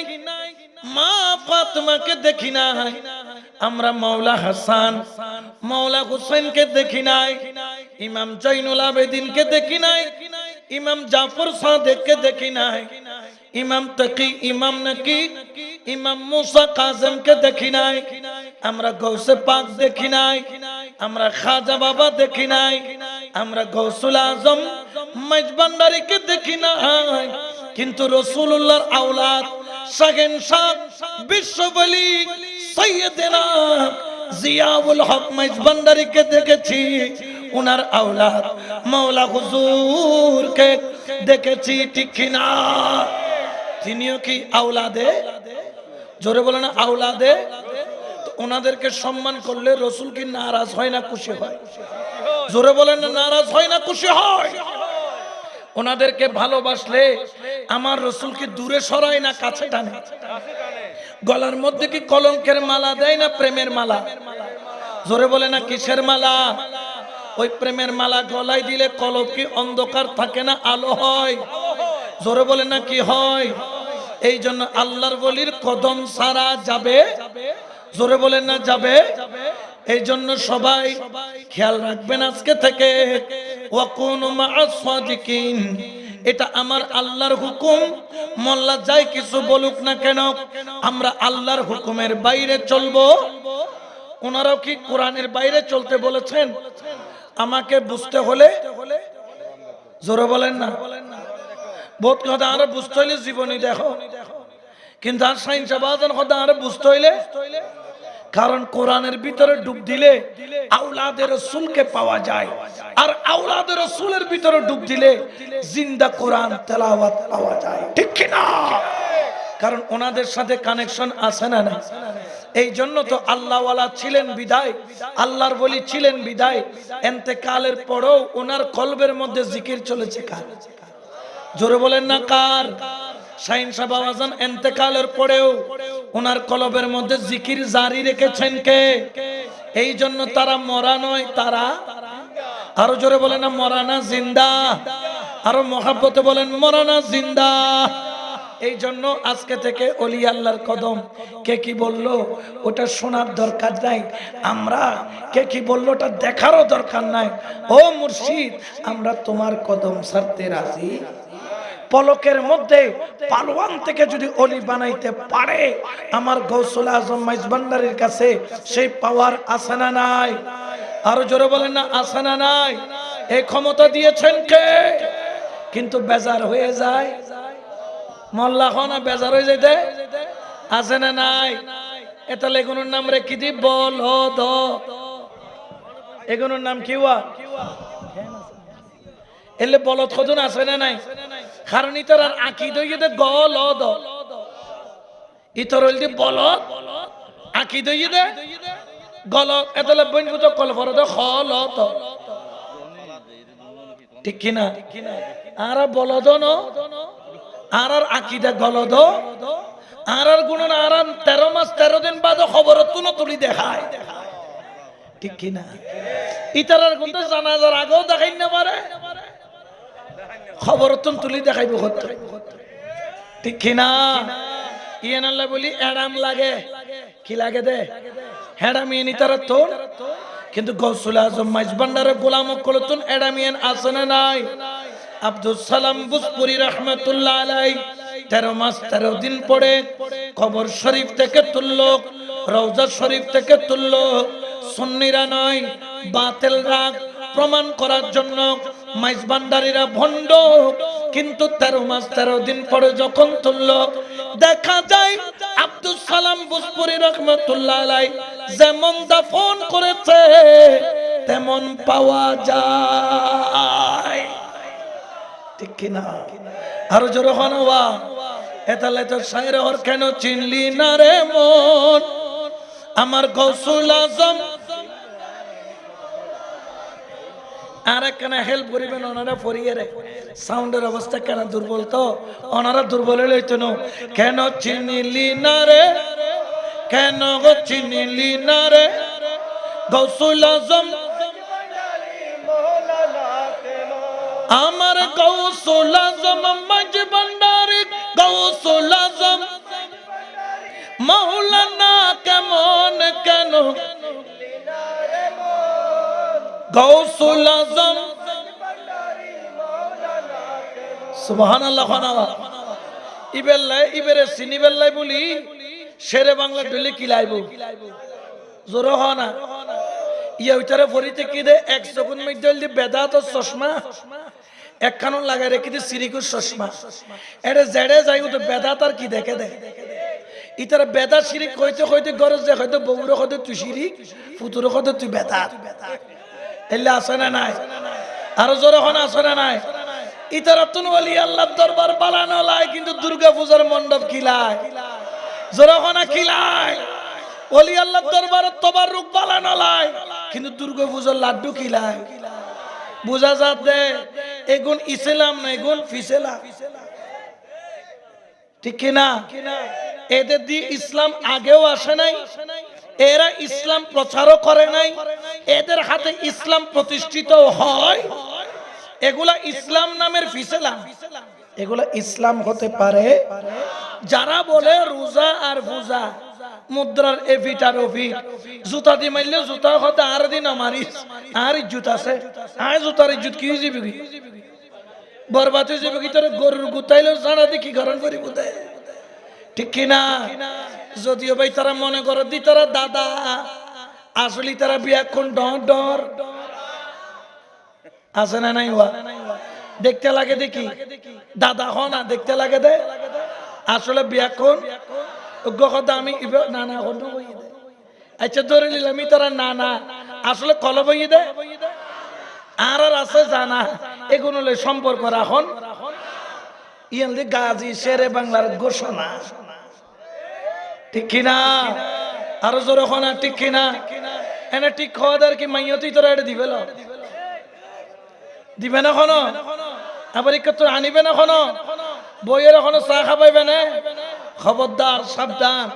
মা ফাতেমাকে দেখি নাই, আমরা মাওলা হাসান মাওলা হুসেনকে দেখি নাই, ইমাম জৈনুল আবেদিনকে দেখি নাই, ইমাম জাফর সাদেককে দেখি নাই, ইমাম তাকি, ইমাম নাকি, ইমাম মুসা কাজেমকে দেখি নাই, আমরা গৌসে পাক দেখি নাই, আমরা খাজা বাবা দেখি নাই, আমরা গৌসুল আজম মাইজ ভান্ডারীকে দেখি নাই, কিন্তু রাসূলুল্লাহর আওলাদ শাহেন শাহ বিশ্ববলি সাইয়েদেনা জিয়াউল হক মাইজ ভান্ডারীকে দেখেছি, উনার আওলাদ মাওলা হুজুরকে দেখেছি, ঠিক কিনা? তিনিও কি আওলাদে? জোরে বলে না আওলাদে? তো ওনাদেরকে সম্মান করলে রাসূল কি নারাজ হয় না খুশি হয়? জোরে বলেন না নারাজ হয় না খুশি হয়? ওনাদেরকে ভালোবাসলে আমার রাসূল কি দূরে সরায় না কাছে টানে? গলার মধ্যে কি কলঙ্কের মালা দেয় না প্রেমের মালা? জোরে বলে না কিসের মালা? ওই প্রেমের মালা গলায় দিলে কলব কি অন্ধকার থাকে না আলো হয়? জোরে বলে না কি হয়? এই জন্য আল্লাহর ওলির কদম সারা যাবে, জোরে বলেন না যাবে। এই জন্য সবাই খেয়াল রাখবেন আজকে থেকে, ওয়াকুনু মা'আস সাদিকিন, এটা আমার আল্লাহর হুকুম। মোল্লা যাই কিছু বলুক না কেন, আমরা আল্লাহর হুকুমের বাইরে চলবো। ওনারাও কি কোরআনের বাইরে চলতে বলেছেন? আমাকে বুঝতে হলে, জোরে বলেন না, বহুত কথা আরো বুঝতে হইলে জীবনী দেখো, কিন্তু আর সাইন্স বাজার কথা আরো বুঝতে হইলে কারণ কোরআনের ভিতরে ডুব দিলে আওলাদের রাসূলকে পাওয়া যায়, আর আওলাদের রাসূলের ভিতরে ডুব দিলে জিন্দা কোরআন তেলাওয়াত পাওয়া যায়, ঠিক কি না? কারণ ওনাদের সাথে কানেকশন আছে না না? এই জন্য তো আল্লাহওয়ালা ছিলেন বিদায়, আল্লাহর ওলি ছিলেন বিদায়, ইন্তেকালের পরেও ওনার কলবের মধ্যে জিকির চলেছে। কার? জোরে বলেন না কার? শাহিন সাহেব আওয়াজান ইন্তেকালের পরেও ওনার কলবের মধ্যে জিকির জারি রেখেছেন কে? এই জন্য তারা মরা নয়, তারা আরো জোরে বলেন না মরা না জিন্দা, আরো মহাব্বতে বলেন মরা না জিন্দা। এই জন্য আজকে থেকে ওলি আল্লাহর কদম কে কি বললো ওটা শোনার দরকার নাই, আমরা কে কি বললো ওটা দেখারও দরকার নাই। ও মুর্শিদ, আমরা তোমার কদম ছাড়তে রাজি। পলকের মধ্যে পালোয়ান থেকে যদি অলি বানাইতে পারে আমার গৌসুল আজম মাইজ ভান্ডারীর কাছে সেই পাওয়ার আছে না নাই? আরো জোরে বলেন না আছে না নাই? এই ক্ষমতা দিয়েছেন কে? কিন্তু বেজার হয়ে যায় মোল্লা খানা, বেজার হয়ে যাইতে আছে না নাই? এটা এগুলোর নাম রেখে দি বলদ। এগুলোর নাম কি হওয়া? এলে বলদ খদুন আছে না নাই? কারণ ইতর আর আকিদ হয়ে দে গলদ, ইতর হইল বলদ, আকিদ হয়ে দে গলদ। এতলে বইন তো কল ফর দে খলত, ঠিক কি না? আর বলদ ন আর আকিদা গলদ, আর গুণন আর 13 মাস 13 দিন বাদ খবর তুনো তুলি দেখায়, ঠিক কি না? ইতারার গুণ জানাজার আগেও দেখাই না পারে, খবর তুলি দেখাইব, ঠিক কি না? ইয়ান আল্লাহ বলি এড়াম লাগে, কি লাগে দে হেডামিয়ান ইতারা তো। কিন্তু গৌসুল আজম মাইজ ভান্ডারের গোলাম কলতুন এডামিয়ান আছে না নাই? আব্দুল সালাম বুসপুরি রহমতুল্লাহ আলাই 13 মাস 13 দিন পরে কবর শরীফ থেকে তুললো, রওজা শরীফ থেকে তুললো। সুন্নিরা নয়, বাতিল রাগ প্রমাণ করার জন্য মাইজ ভান্ডারীরা ভণ্ড। কিন্তু 13 মাস 13 দিন পরে যখন তুললো, দেখা যায় আব্দুল সালাম বুসপুরি রহমতুল্লাহ আলাই যেমন দাফন করেছে তেমন পাওয়া যায়, ঠিক কিনা? আরো জোরে হনওয়া। এতালে তো শায়ের হর কেন চিনলি না রে মন আমার গৌসুল আজম। আর একখানা হেল্প করিবেন ওনারা পড়িয়ে রে, সাউন্ডের অবস্থা কেন দুর্বল, তো ওনারা দুর্বল হইতো না। কেন চিনিলি না রে, কেন গো চিনিলি না রে গৌসুল আজম আমার গৌসুল আজম মাঝ ভান্ডারী গৌসুল আজম মৌলানা কেমন কেন গৌসুল আজম সুবহানাল্লাহ। ইবেল্লাই ইবেরে সিনিবেল্লাই বলি শেরে বাংলা ডলে কি লাইব জোর হ না ইয়া উইতারে ফরিতে কি দে 1 সেকেন্ড মধ্যে দি বেদাত চশমা একখান লাগাই রেখে দি সিরিকুর চশমা এরে জেড়ে যাই তো বেদাত আর কি দেখে দে ইতারে বেদাত শিরিক কইতে কইতে গরজ যে হয়তো বউরে কইতে তুই শিরিক ফুতুরে কইতে তুই বেদাত এলে আছে না নাই? আরো জোরে হন আছে না নাই? ইতারা তুন ওলি আল্লাহর দরবার বানানো লাই কিন্তু দুর্গা পূজার মণ্ডপ কিলায়, জোরে হন কিলায়। ওলি আল্লাহর দরবার তবারুক বানানো লাই কিন্তু দুর্গা পূজার লাড্ডু কিলায়। বুঝা যাতে এগুন ইসলাম না এগুন ফিসেলা, ঠিক কিনা? এদের দিয়ে ইসলাম আগেও আসে নাই, এরা ইসলাম প্রচারও করে নাই, এদের হাতে ইসলাম প্রতিষ্ঠিত হয়। এগুলা ইসলাম নামের ফিসেলা, এগুলা ইসলাম হতে পারে। যারা বলে রোজা আর পূজা মুদ্রার এফিট আর ওফিট, জুতা দিয়ে মারলে জুতা হতে আর দিন আমারিস আর ইজ্জত আছে, আর জুতার ইজ্জত কি হয়ে যাবে, বরবাদ হয়ে যাবে। কি তোর গরুর গুতাইলে জানা দেখি গরম করি বুঝে, ঠিক কিনা? যদিও ভাই তারা মনে করে দি তারা দাদা, আসলে তারা বিয়া কোন ডর ডর আছে না নাই? দেখতে লাগে দেখি দাদা হ না দেখতে লাগে দে, আসলে বিয়া কোন কথা আমি নানা আচ্ছা ধরে নিলাম তারা না না আসলে কলবই দে আর আছে জানা এগুলো সম্পর্ক রাখন ইয়ালি গাজী শেরে বাংলার ঘোষণা ঠিক কিনা আরো জোরে না ঠিক কিনা এনে ঠিক খাওয়াদার কি মাইয়তি তোরা এটা দিবে না কোনো আবার একটু তোর আনিবে না কোনো বইয়ের এখনো চা খাবাইবে না খবরদার সাবধান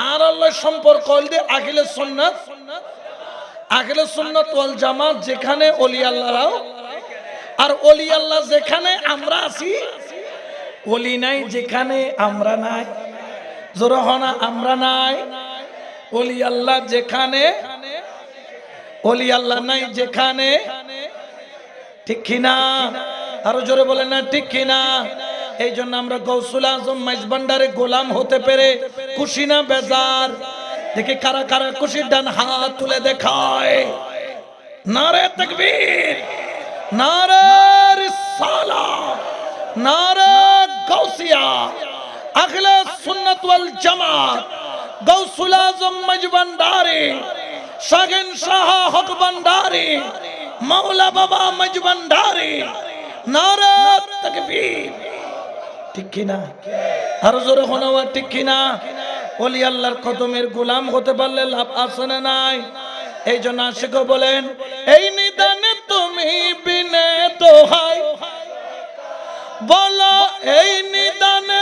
আর আল্লাহ সম্পর্ক হইলে আখিলে সুন্নাত ওয়াল জামাত যেখানে ওলি আল্লাহরাও আর ওলি আল্লাহ যেখানে আমরা আছি ওলি নাই যেখানে আমরা নাই জোরহনা আমরা নাই ওলি আল্লাহ যেখানে ওলি আল্লাহ নাই যেখানে ঠিক কিনা আরো জোরে বলেন না ঠিক কিনা এই জন্য আমরা গৌসুল আজম মাইজভান্ডারে গোলাম হতে পেরে খুশি না বেজার দেখি কারা কারা খুশির ডান হাত তুলে দেখায় নারে তাকবীর নারে রিসালাত নারে গাউসিয়া আহলে সুন্নাত ওয়াল জামাত গৌসুল আজম মাইজভান্ডারি শাগিন শাহ হক ভান্ডারি মাওলা বাবা মাইজভান্ডারি নারে তাকবীর ঠিক কিনা আরো জোরে হনওয়া ঠিক কিনা ওলি আল্লাহর কদমের গোলাম হতে পারলে লাভ আছে না নাই এই জন্য আশিক বলেন এই নিদানে তুমি বিনে দোহাই বলো এই নিদানে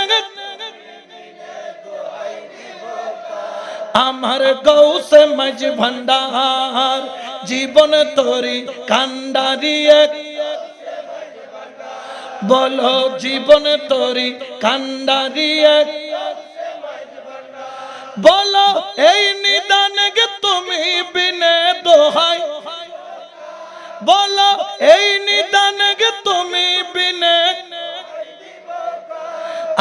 আমার গৌসে মাইজভান্ডার জীবন তোরি কান্ডারি এক বলো জীবন তোরি কান্ডারি এক বলো এই নিদানে গে তুমি বিনে দোহাই বলো এই নিদানে গে তুমি বিনে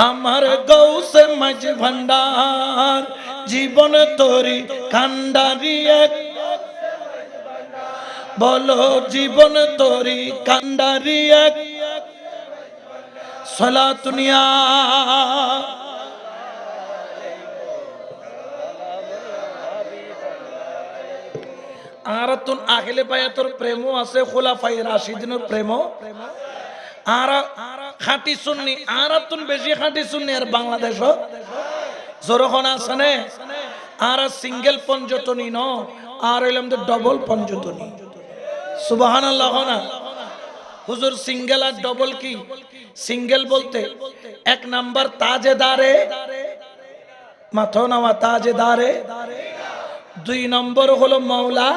আমার গৌসে মাইজভান্ডার জীবন তোরি কান্ডারি এক বলো জীবন তোরি কান্ডারি এক সালাতুনিয়া আরাতুন আখিলে বায়াতুর প্রেমও আছে খুলাফায়ে রাশিদিনের প্রেমও আর খাঁটি সুন্নি আরাতুন বেশি খাঁটি সুন্নি আর বাংলাদেশ জোরখন আছে না আর সিঙ্গেল পঞ্জতনী ন আর হইলাম তো ডবল পঞ্জতনী সুবহানাল্লাহ না হুজুর সিঙ্গেল আর ডবল কি সিঙ্গেল বলতে এক নাম্বার তাজেদারে মাথা নামা তাজেদারে দুই নম্বর হলো মাওলা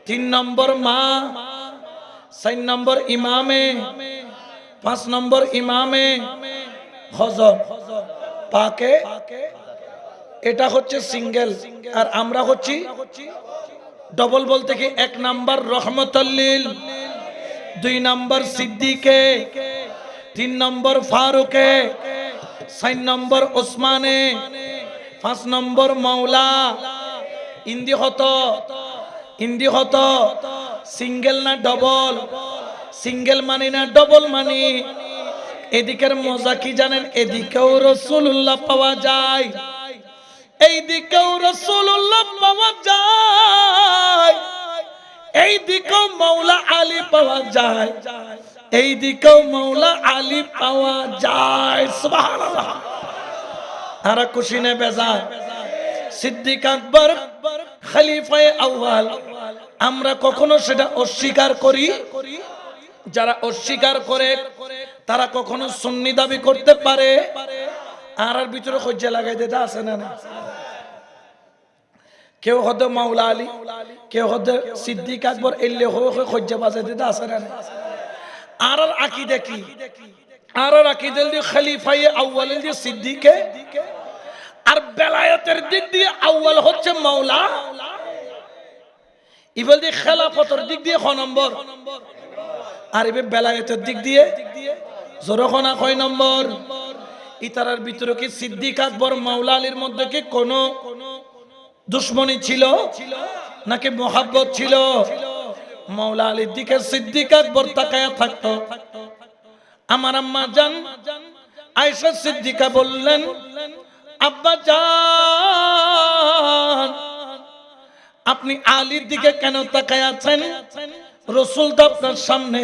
তিন নম্বর মা চার নম্বর ইমামে পাঁচ নম্বর ইমামে হজর পাকে এটা হচ্ছে সিঙ্গেল আর আমরা হচ্ছি ডবল বলতে কি এক নাম্বার রহমতুল্লিল দুই নম্বর সিদ্দিকে তিন নম্বর ফারুকে চার নম্বর ওসমানে পাঁচ নম্বর মাওলা ইন্দি হতো সিঙ্গেল না ডবল সিঙ্গেল মানি না ডবল মানি এদিকের মজা কি জানেন এদিকেও রাসূলুল্লাহ পাওয়া যায় এইদিকেও রাসূলুল্লাহ পাওয়া যায় এইদিকেও মাওলা আলী পাওয়া যায় এইদিকেও মাওলা আলী পাওয়া যায় সুবহানাল্লাহ আর খুশি নে বেজার সিদ্দিক আকবর খলিফায়ে আউয়াল আমরা কখনো সেটা অস্বীকার করি যারা অস্বীকার করে তারা কখনো সুন্নি দাবি করতে পারে আর ভিতরে খজ্জা লাগাই দিতে আছে না কেউ হয়তো মাওলা আলী কেউ হয়তো সিদ্দিক আকবর এলে হয়ে খজ্জা বাজাই দিতে আছে না আর আকীদা কি আর আকীদা দি খলিফায়ে আউয়াল দি সিদ্দিকে আর বেলায়েতের দিক দিয়ে আউয়াল হচ্ছে মাওলা ইবল দি খেলাফতের দিক দিয়ে ক নম্বর আর ইবে বেলায়েতের দিক দিয়ে জোরখনা কয় নম্বর ইতারার ভিতরে কি সিদ্দিক আকবর মাওলা আলীর মধ্যে কি কোনো দুশমনী ছিল নাকি মোহাব্বত ছিল মাওলা আলীর দিকে সিদ্দিক আকবর তাকায়া থাকতো আমার আম্মা জান আয়েশা সিদ্দিকা বললেন আব্বা জান আপনি আলীর দিকে কেন তাকায় আছেন? রাসূল তো আপনার সামনে।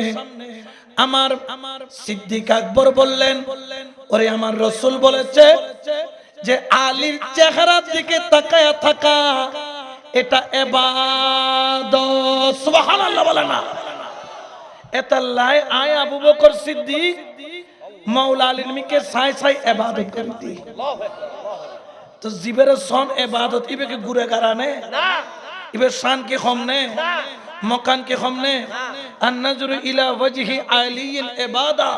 আমার সিদ্দিক আকবর বললেন, ওরে আমার রাসূল বলেছে যে আলীর চেহারার দিকে তাকায়া থাকা এটা ইবাদত। সুবহানাল্লাহ বলে না? এটা লাই আয় আবু বকর সিদ্দিক মাওলা আলীর মিকে সাই সাই ইবাদত করতি। তো জিবের সন ইবাদত ইবে কি গুরে গারানে না, ইবে শান কি কমনে না, মকান কি কমনে। আন নজরু ইলা ওয়াজহি আলিল ইবাদা,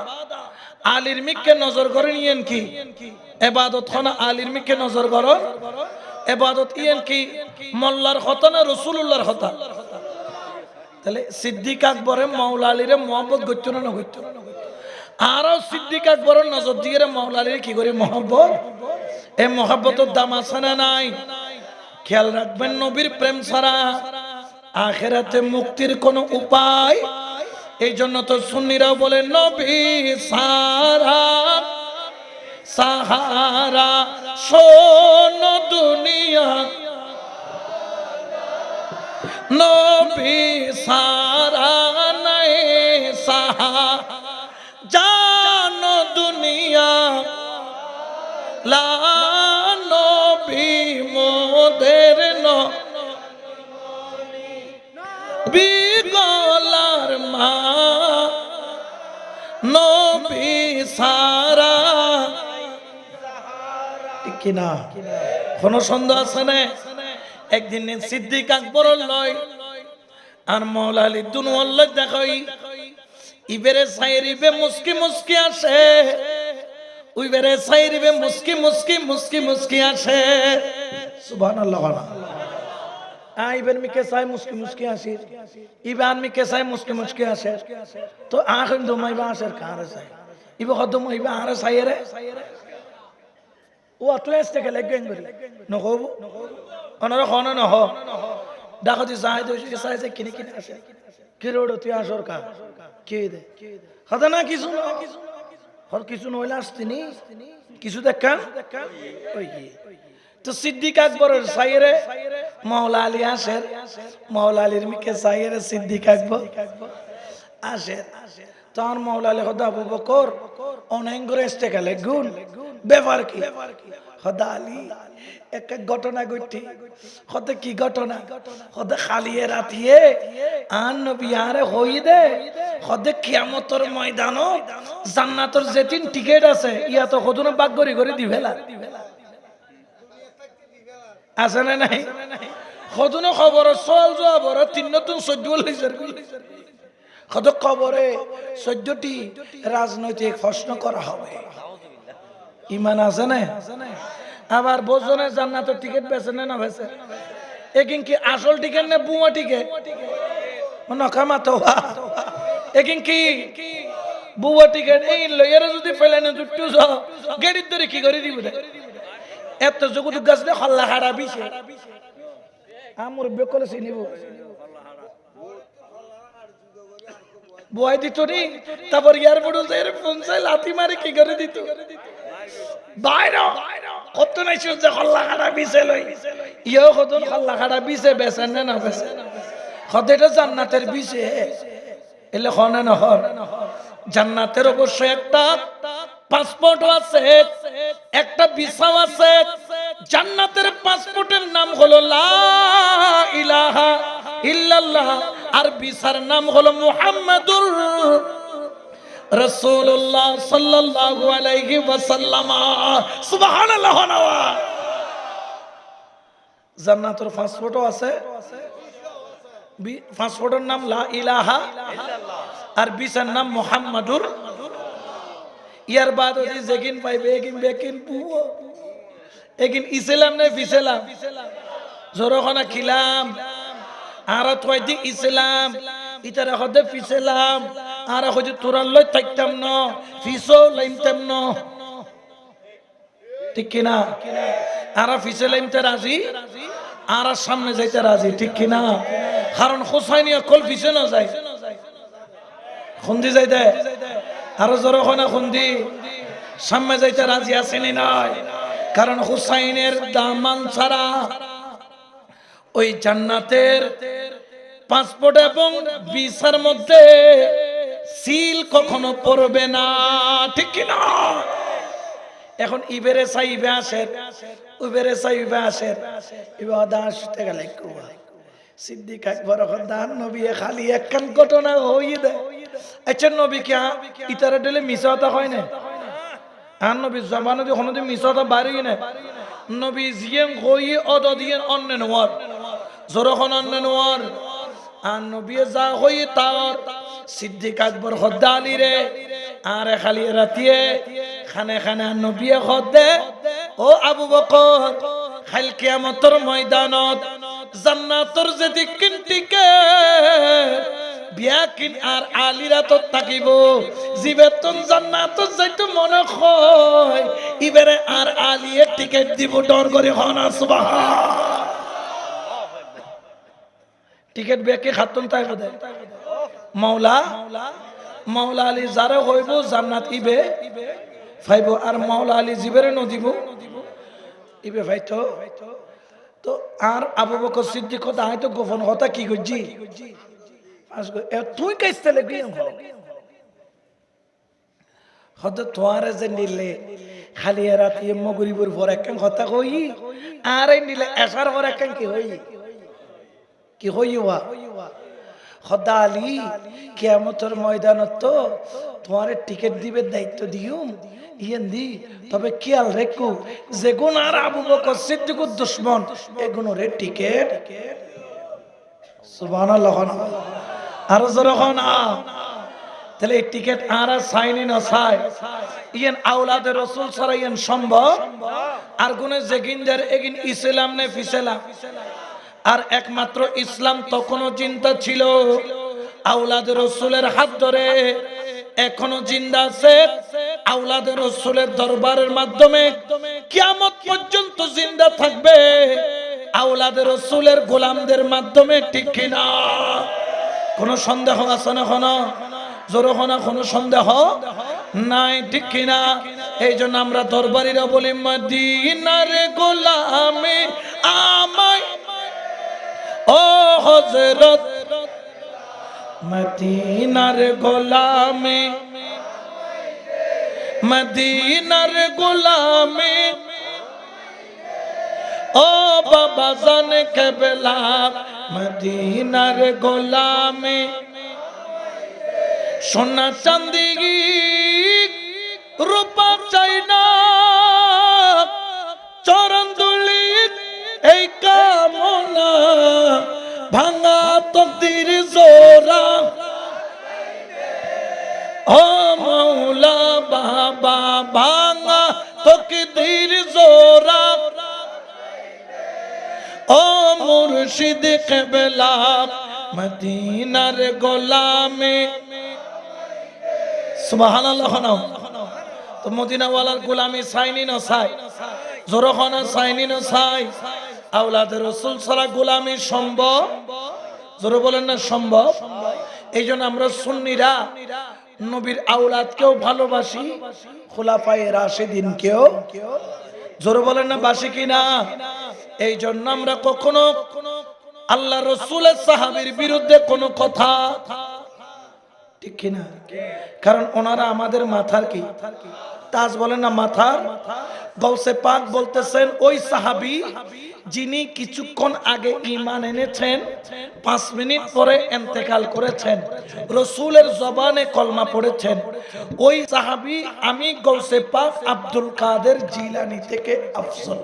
আলীর মিকে নজর করে নিয়েন কি ইবাদত খানা আলীর মিকে নজর করো ইবাদত ইয়েন কি মোল্লার কথা না রাসূলুল্লাহর কথা? তাহলে সিদ্দিক আকবরের মাওলা আলীরে মহব্বত করতো না করতো? আরো সিদ্দিক আকবরের নজর দিয়ে মাওলা আলীর কি করে মহব্বত? এই মহব্বতের দাম আছে না নাই? খেয়াল রাখবেন, নবীর প্রেম ছাড়া আখিরাতে মুক্তির কোনো উপায়। এই জন্য তো সুন্নিরাও বলে নবী সারা সাহারা শোনো দুনিয়া, নবী সারা নাই সাহা জানো দুনিয়া, লা নবী মোদের নবী গলার মা, নবী সারা। ঠিক কিনা? কোন সন্দেহ আছে না? একদিন সিদ্দিক আকবর লয় আর মাওলা আলী দুনওয়াল্লাহ দেখাই ইবেরে সাইরিবে মুস্কি মুস্কি আসে, উইবেরে সাইরিবে মুস্কি মুস্কি মুস্কি মুস্কি আসে। সুবহানাল্লাহ। আইবের মিকে সাই মুস্কি মুস্কি আসে, ইবান মিকে সাই মুস্কি মুস্কি আসে। তো আখিন দমাইবা আসের কারে সাই ইবে কদম ইবে আরে সাইরে ও আতলেস থেকে লাগেন বলে নহব অনরা খন নহ ডাকতি সাই দইছে সাই সে কিনে কিনে আসে কি রোড তুই আসর কা কে দে কথা না কিছু না হর কিছু নইলা আসতিনি কিছু দেখা ওই তো সিদ্দিক আকবরের সাইরে মাওলা আলী আসের, মাওলা আলীর মিকে সাইরে সিদ্দিক আকবর আসের। তার মাওলা আলী খোদা আবু বকর অনেক করে ইস্তেকা লেগুন ব্যাপার কি খোদা আলী এক এক ঘটনা ঘটে। খোদা কি ঘটনা? খোদা খালিয়ে রাতিয়ে আন নবী আরে হই দে খোদা কিয়ামতের ময়দানত জান্নাতের যেতিন টিকেট আছে ইয়া তো খোদনা বাগ গরি গরি দিবেলা আছে না নাই? খোদনা খবর চল যাওয়া বড় তিন নতুন 14 লইছার কত কবরে 14টি রাজনৈতিক প্রশ্ন করা হবে। ইমান আছে না? আবার বোঝনে জান্নাতের টিকিট বেছে না বেছে একিন কি আসল টিকিট না বুয়া টিকিট? নকামা তো একিন কি বুয়া টিকিট? এই লইয়ারে যদি ফেলে না জুট্টু যাও গেড়ির ধরে কি করে দিব এত জগৎ গাছ দিয়ে হল্লা হারা বিছে আমর বেকলে চিনিব বয় দিত নি। তারপর এয়ারপোর্ট ফোন চাই লাথি মারি কি করে দিত বাইরে কত নাই যে হল্লা খাড়া বিছে লই ইয়েও কত হল্লা খাড়া বিছে বেছেন না বেছে কত এটা জান্নাতের বিছে এলে হনে না হন। জান্নাতের অবশ্যই একটা পাসপোর্ট আছে, একটা ভিসাও আছে। জান্নাতের পাসপোর্টের নাম হলো লা ইলাহা ইল্লাল্লাহ আর ভিসার নাম হলো মুহাম্মাদুর রাসূলুল্লাহ সাল্লাল্লাহু আলাইহি ওয়াসাল্লাম। সুবহানাল্লাহ। জান্নাতের পাসপোর্টও আছে, পাসপোর্টের নাম লা ইলাহা আর ভিসার নাম মুহাম্মাদুর। ইয়ার বাদ ওই যেকিন পাইবে একিন বেকিন পুও একিন ইসলাম নে ফিসলাম জোরখানা খিলাম আর তুই দি ইসলাম ইতারা হদে ফিসলাম আর হজে তোরাল লই থাকতাম ন ফিসো লাইমতাম ন। ঠিক কি না? আর ফিসলাইমতে রাজি আর সামনে যাইতে রাজি। ঠিক কি না? কারণ হোসাইনিয়া কল ফিসে না যায় খুন্দি যাই দে আরো জোরখানা খুন্দি সামনে যাইতে রাজি আসেনি নাই। কারণ হুসাইনের দামান ছাড়া ওই জান্নাতের পাসপোর্ট এবং ভিসার মধ্যে সিল কখনো পড়বে না, ঠিক কি না? এখন ইবেরে সাইবে আসের, উবেরে সাইবে আসের, ইবে আদাস থেকে লাইকু সিদ্দিক আকবর খোদান নবী খালি একখান ঘটনা হইয়ে দেয়। আচ্ছা নবী কি ইতারে দিলে মিসাতা হয় না? আর নবী জবানে দিয়ে কোনোদিন মিসাতা বাড়ি না। নবী জিয়েম হইয়ে অদ দিয়ে অন্য নোয়ার জোরখন অন্য নোয়ার আর নবী যা হইয়ে তার সিদ্দিক আকবর খোদা আলী রে আর খালি রাতিয়ে খানে খানে নবী খোদে ও আবু বকর খাল কিয়ামতের ময়দানত জান্নাতর যে দিকিন টিকেট বিয়াকিন আর আলীরা তো থাকিব জিবেতন জান্নাতত যাইতো মনে হয় ইবারে আর আলীর টিকেট দিব ডর করে হনা সুবহান টিকেট বেকে খাতুন তাই বদে মাওলা মাওলা আলী যারা হইব জান্নাত ইবে ফাইব আর মাওলা আলী জিবেরে ন দিব ইবে ফাইতো তো আর আবু বকর সিদ্দিক কথা হয়তো গোপন কথা কি করছি তুই কাইতে লাগি হয়তো তোমার যে নিলে খালি রাতি মগরিবুর পর একখান কথা কই আর নিলে এসার পর একখান কি হই কি হইবা খোদা আলী কিয়ামতের ময়দানত তো তোমার টিকিট দিবে দায়িত্ব দিউম ইয়েন দি তবে খেয়াল রেখো যে গুণ আর আবু বকর সিদ্দিকুর দুশমন এগুনোরে টিকিট সুবহানাল্লাহ আর যখন তাহলে এই টিকিট আর সাইনি না চাই ইয়েন আওলাদে রাসূল ছাড়া ইয়েন সম্ভব আর গুনে যেগিনদের এগিন ইসলাম নে ফিসেলা আর একমাত্র ইসলাম তখনও চিন্তা ছিল আওলাদে রাসূলের হাত ধরে এখনো জিন্দা আছে আওলাদে রাসূলের দরবারের মাধ্যমে কিয়ামত পর্যন্ত জিন্দা থাকবে আওলাদে রাসূলের গোলামদের মাধ্যমে, ঠিক কি না? কোনো সন্দেহ আছে না? কোনো সন্দেহ নাই, ঠিক কি না? এই জন্য আমরা দরবারিরা বলি মদিনার গোলামে আমায় ও হযরত মদিনার গোলামে মদিনার গোলামে ও বাবা জান কেবলা মদিনার গোলামে সোনা চাঁদি রূপা চাই না চরণ ধুলি এই কামনা ভাঙা তকদির জোরা ও মাওলা বাবা ভাঙা তকদির জোরা ও মুর্শিদ কেবলা মদিনার গোলামে সুবহানাল্লাহ। তো মদিনাওয়ালার গোলামি চাইনি না চাই জোরখানা চাইনি না চাই আওলাদে রাসূল ছাড়া গোলামি সম্ভব? জোরে বলেন না সম্ভব? এই জন্য আমরা সুন্নিরা নবীর আওলাদকেও ভালোবাসি, খোলাফায়ে রাশিদিনকেও জোরে বলেন না বাসি কিনা? এই জন্য আমরা কখনো আল্লাহ রাসূলের সাহাবীর বিরুদ্ধে কোনো কথা, ঠিক কিনা? কারণ ওনারা আমাদের মাথার কি তাজ বলেন না, মাথার। গাউসে পাক বলতেছেন ওই সাহাবী যিনি কিছুক্ষণ আগে ঈমান এনেছেন 5 মিনিট পরে ইন্তেকাল করেছেন, রাসূলের জবানে কলমা পড়েছেন, ওই সাহাবী আমি গাউসে পাক আব্দুল কাদের জিলানী থেকে আফজল।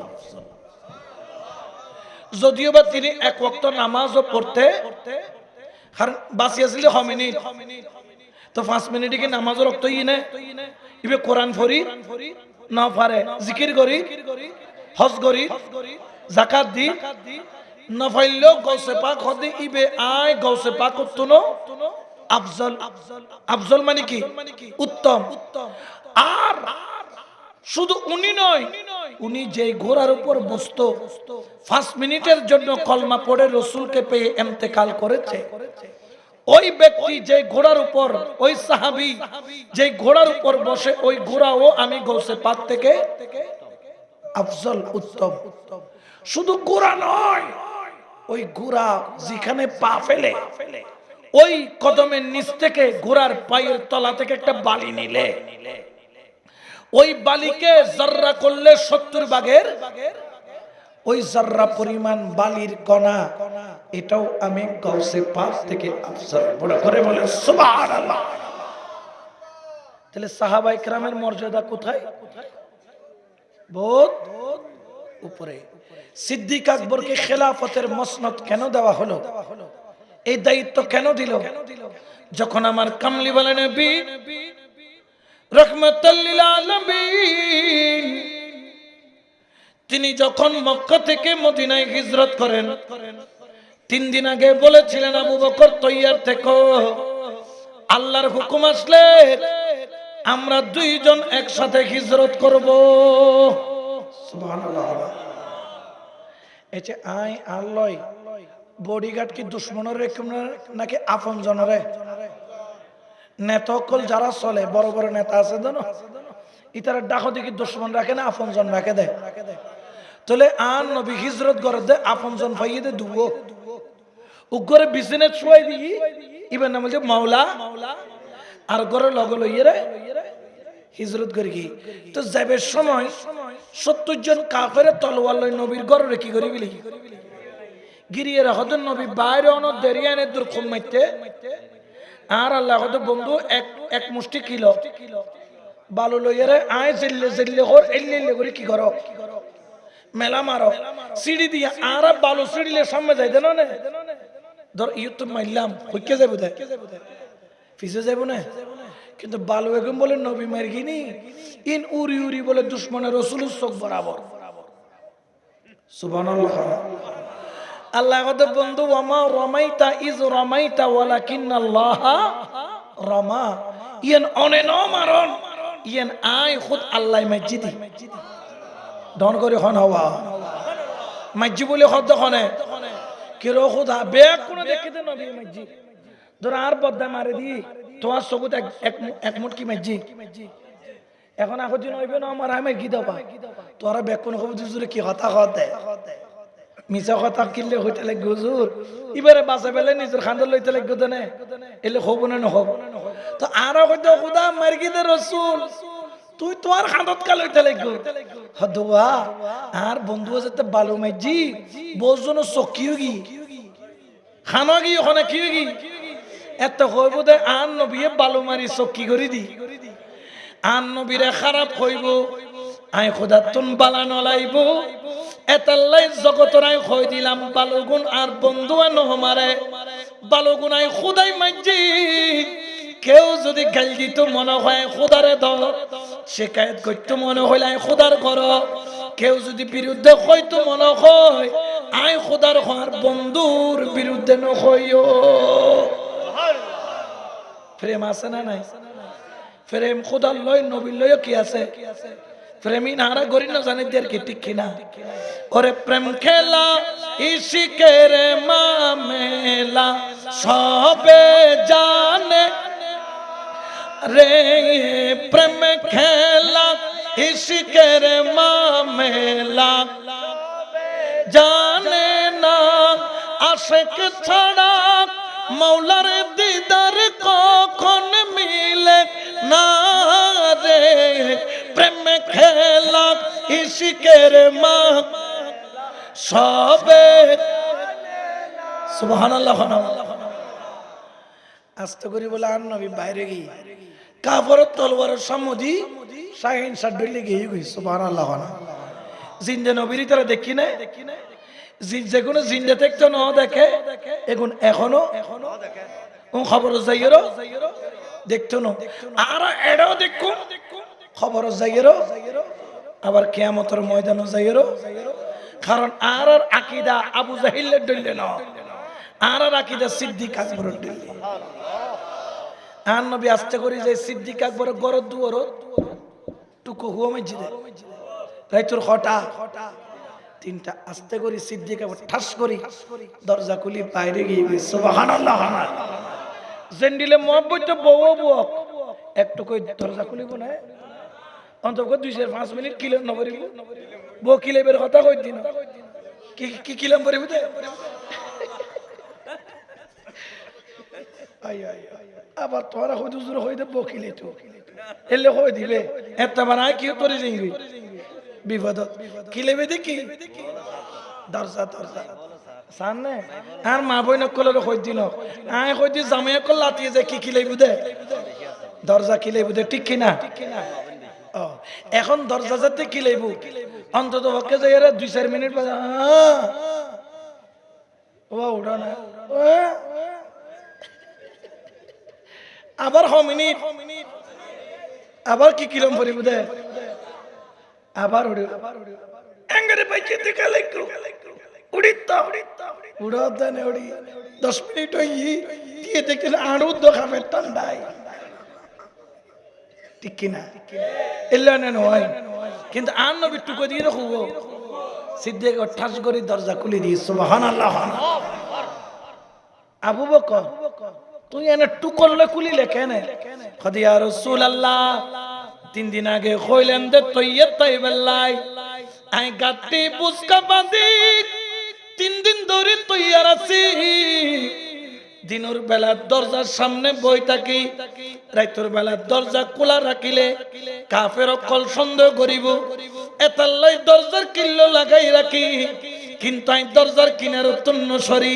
যদিও বা তিনি এক ওয়াক্ত নামাজও পড়তে কারণ বাঁচিয়েছিল 6 মিনিট, তো 5 মিনিটে কি নামাজও রক্তই নে ইবে কোরআন পড়ি না পারে, জিকির করি, হজ করি, যাকাত দি না পাইলেও গাউসে পাক হদি ইবে আয় গাউসে পাক উত্তনো আফজল। আফজল মানে কি? উত্তম। আর শুধু উনি নয়, উনি যে ঘোড়ার উপর বসতো 5 মিনিটের জন্য কলমা পড়ে রাসূলকে পেয়ে ইন্তেকাল করেছে, ওই ব্যক্তি যে ঘোড়ার উপর, ওই সাহাবী যে ঘোড়ার উপর বসে, ওই ঘোড়াও আমি গাউসে পাক থেকে আফজল, উত্তম। শুধু ঘোড়া নয়, ওই ঘোড়া যেখানে পা ফেলে ওই কদমের নিচ থেকে ঘোড়ার পায়ের তলা থেকে একটা বালি নিলে ওই বালিকে জাররা করলে 70 ভাগের ওই জাররা পরিমাণ বালির কণা, এটাও আমি গাউসে পাক থেকে আফসর বড় করে বলে সুবহানাল্লাহ। তাহলে সাহাবায়ে কেরামের মর্যাদা কোথায়? বহুত উপরে। সিদ্দিক আকবরকে খেলাফতের মসনদ কেন দেওয়া হলো? এই দায়িত্ব কেন দিল? যখন আমার কামলি ওয়ালা নবী রাহমাতাল লিল আলামিন তিনি যখন মক্কা থেকে মদিনায় হিজরত করেন, 3 দিন আগে বলেছিলেন আবু বকর তৈয়ার থেকো, আল্লাহর হুকুম আসলে আমরা 2 জন একসাথে হিজরত করব। সুবহানাল্লাহ। এতে আই আল্লাহ বডিগার্ড কি দুশমনের রেখম নাকি আপন জনরে? নেতা কল যারা চলে বড় বড় নেতা আছে জানো, ইতারা ডাকো দেখি দুশমন রাখে না আপন জন রাখে দেয়। তাহলে আর নবী হিজরত করে দে আপন জন পাইয়ে দে দুবো উগরে বিজনেস শুয়াই দিই ইবেন নাম যে মাওলা আর ঘরে লগে লইয়ে রে হিজরত করে কি। তো যাবের সময় 70 জন কাফের তলোয়ার লই নবীর ঘরে রেখি করি বিলি গিরিয়ে রাখত নবী বাইরে অন দেরিয়ানে দূর খুম মাইতে আর আল্লাহ কত বন্ধু এক মুষ্টি কিলো বালু লইয়ে রে আয় জেললে জেললে কর এল্লে করে কি করো মেলা মারো সিঁড়ি দিয়ে আর বালু সিঁড়িলে সামনে যাই দেন না ধর ইউ তো মারলাম হইকে যাবো দেয় ফিসে যাবো না। কিন্তু বালু এগম বলে নবী মারগিনি ইন উরি উরি বলে দুশ্মনের রসুলের চোখ বরাবর। সুবহানাল্লাহ। আল্লাহ কত বন্ধু ওয়ামা রমাইতা ইজ রমাইতা ওয়ালাকিন্নাল্লাহ রমা ইয়ান অনে ন মারন ইয়ান আই খুদ আল্লাহ মসজিদি ডন করে খন হওয়া মসজিদ বলে শব্দ খনে কিরো খুদা বেক কোন দেখিতে নবী মসজিদ ধর আর বদ্দা মারে দি তোমার সবুত এক মুঠ কি মসজিদ এখন এখন দিন হইবে না আমার আমি কি দাও তোরা বেক কোন খবর দিছুরে কি কথা কথা মিছা কথা কিনলে হইতে লাগবে হুজুর এবারে বাসা পেলে নিজের খান্দর লইতে লাগবে তো না এলে হব না নহব তো আরো কইতে খুদা মারগিদে রাসূল তুই তোর খান্দত কা লইতে লাগবে হদুয়া আর বন্ধু যেতে বালু মাইজি বজনো সকিউগি খানাগি ওখানে কিউগি এত হইব দে আন নবী বালু মারি সকি করি দি আন নবীরে খারাপ হইব আই খোদা তুন বালা নলাইব এতাল্লাই জগতরাই কই দিলাম বালুগুন আর বন্ধু নহমারে বালুগুন আই খুদাই মাইজি কেউ যদি গাল দিত মনে হয় খুদারে ধর শিকায়ত করতে মনে হইলে আই খুদার কর কেউ যদি বিরুদ্ধে হইতো মনে হয় আই খুদার হওয়ার বন্ধুর বিরুদ্ধে নহইও। প্রেম আছে না নাই? প্রেম খুদার লয় নবীর লয় কি আছে? প্রেমী নারা গরি না জানে দের কি ঠিক কিনা? ওরে প্রেম খেলা ইশিকের মামেলা সবে জানে রে প্রেম খেলা ইশিকের মামেলা জানে না আশিক ছাড়া মৌলার দিদার কখন মিলে না রে প্রেম খেলা ইশিকের মা সবে সুবহানাল্লাহ। আস্তে করি বলে আর নবী বাইরে গিয়ে কাপড় তলোয়ারের সামুদি শাহিন সাড্ডলি গিয়ে গই সুবহানাল্লাহ। জিন্দে নবীর তারা দেখি না যে কোনো জিন্দে দেখতে ন দেখে এখন এখনো খবর যাইয়েরো দেখতো না আর এটাও দেখুন খবর যাইয়েরো আবার কিয়ামতের ময়দানও যাইয়েরো। কারণ আর আকীদা আবু জাহিলের দলিল না আর আকীদা সিদ্দিক আকবরের দলিল। আর নবী আস্তে করি যে সিদ্দিক আকবরের গরদ দুয়ার টুকু হুয়া মসজিদে রাইতুর খটা 3টা আস্তে করি সিদ্দিক আকবর ঠাস করি দরজা খুলি বাইরে গিয়ে সুবহানাল্লাহ। জেন্ডিলে মোহাব্বত বউ বউ একটু কই দরজা খুলিব না অন্তত 2-5 মিনিট কিলেম নবরিব বউ কিলেবের কথা কই দিন কি কিলেম করিব দে আবার তোরা হইতে হুজুর হইতে বকিলে তো এলে হই দিবে এত বানায় কি করে যাইবি বিপদ কিলেবে দেখি দরজা দরজা সামনে আর মা বই নকল হই দিন আয় হই দি জামাইয়া কল লাতিয়ে যে কি কিলেবু দে দরজা কিলেবু দে ঠিক কিনা এখন দরজা যাতে কিলেবু অন্তত পক্ষে যাই 2-4 মিনিট বাদে ও উঠা না আবার মিনিট আবার কি কিলম পরিব দে আবার উড়ে এঙ্গারে বাইকে থেকে লাগলো উড়িতা উড়া দেনে উড়ি 10 মিনিট হই দিয়ে দেখতে আড়ু দখাবে ঠান্ডায় ঠিক কিনা এল্লা না নয় কিন্তু আর নবী টুকো দিয়ে রাখবো সিদ্দিক ঠাস করে দরজা খুলে দিয়ে সুবহানাল্লাহ আবু বকর তুই এনে টুকরলে খুলিলে কেন খদি ইয়া রাসূলুল্লাহ 3 দিন আগে কইলেন দে তৈয়ব তাইবাল্লাই আই গাটি বুসকা বাঁধি 3 দিন ধরে তৈয়ার আছি দিনের বেলা দরজার সামনে বই থাকি রাতের বেলা দরজা খোলা রাখিলে কাফের অকল সন্দেহ করিব এতাল্লাই দরজার কিল্লো লাগাই রাখি কিন্তু আমি দরজার কিনার উত্তন্ন সরি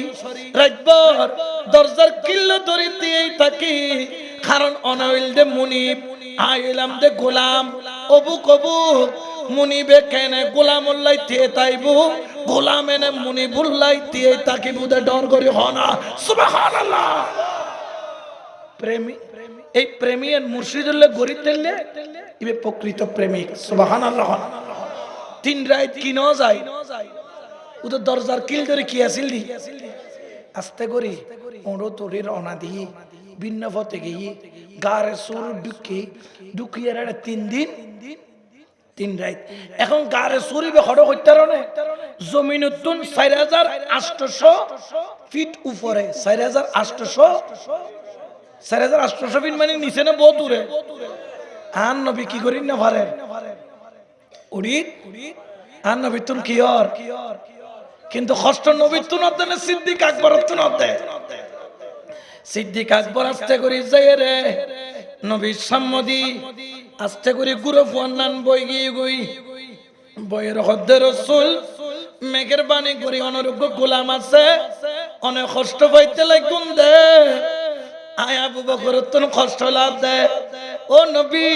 রাতভর দরজার কিল্লো ধরে দিয়েই থাকি কারণ অনাইল দে মুনিব আইলাম দে গোলাম অবু কবু মুনিবে কেনে গোলাম উল্লাই দিয়ে তাইবু গোলাম এনে মুনিবুল্লাই দিয়ে তাকে বুদে ডর করি হনা সুবহানাল্লাহ প্রেমী এই প্রেমী এর মুর্শিদুল্লাহ গরি তেললে ইবে প্রকৃত প্রেমিক সুবহানাল্লাহ 3 রাত কি ন যায় উদ দরজার কিল ধরে কি আসিল দি আস্তে করি ওড়ো তোরে রওনা দি ভিন্ন পথে গিয়ে গারে সুর ঢুকিয়ে 3 দিন 3 রাত এখন গারে সুরিবে হড় হইতারনে জমিনুতুন 4800 ফিট উপরে 4800 ফিট মানে নিচে না বহুত দূরে আন নবী কি করি না পারেন উড়ি আন নবী তুন কি আর কিন্তু কষ্ট নবী তুন দেন সিদ্দিক আকবর তুন দে সিদ্দিক আকবর আস্তে করি যায় রে নবীর সম্মদি আস্তে করে গুরু ফোনান বই গিয়ে গই বইয়ের হদ্দে রাসূল মেঘের বাণী করি অনুরোগ্য গোলাম আছে অনেক কষ্ট পাইতে লাগুন দে আয় আবু বকর তুন কষ্ট লাভ দে ও নবী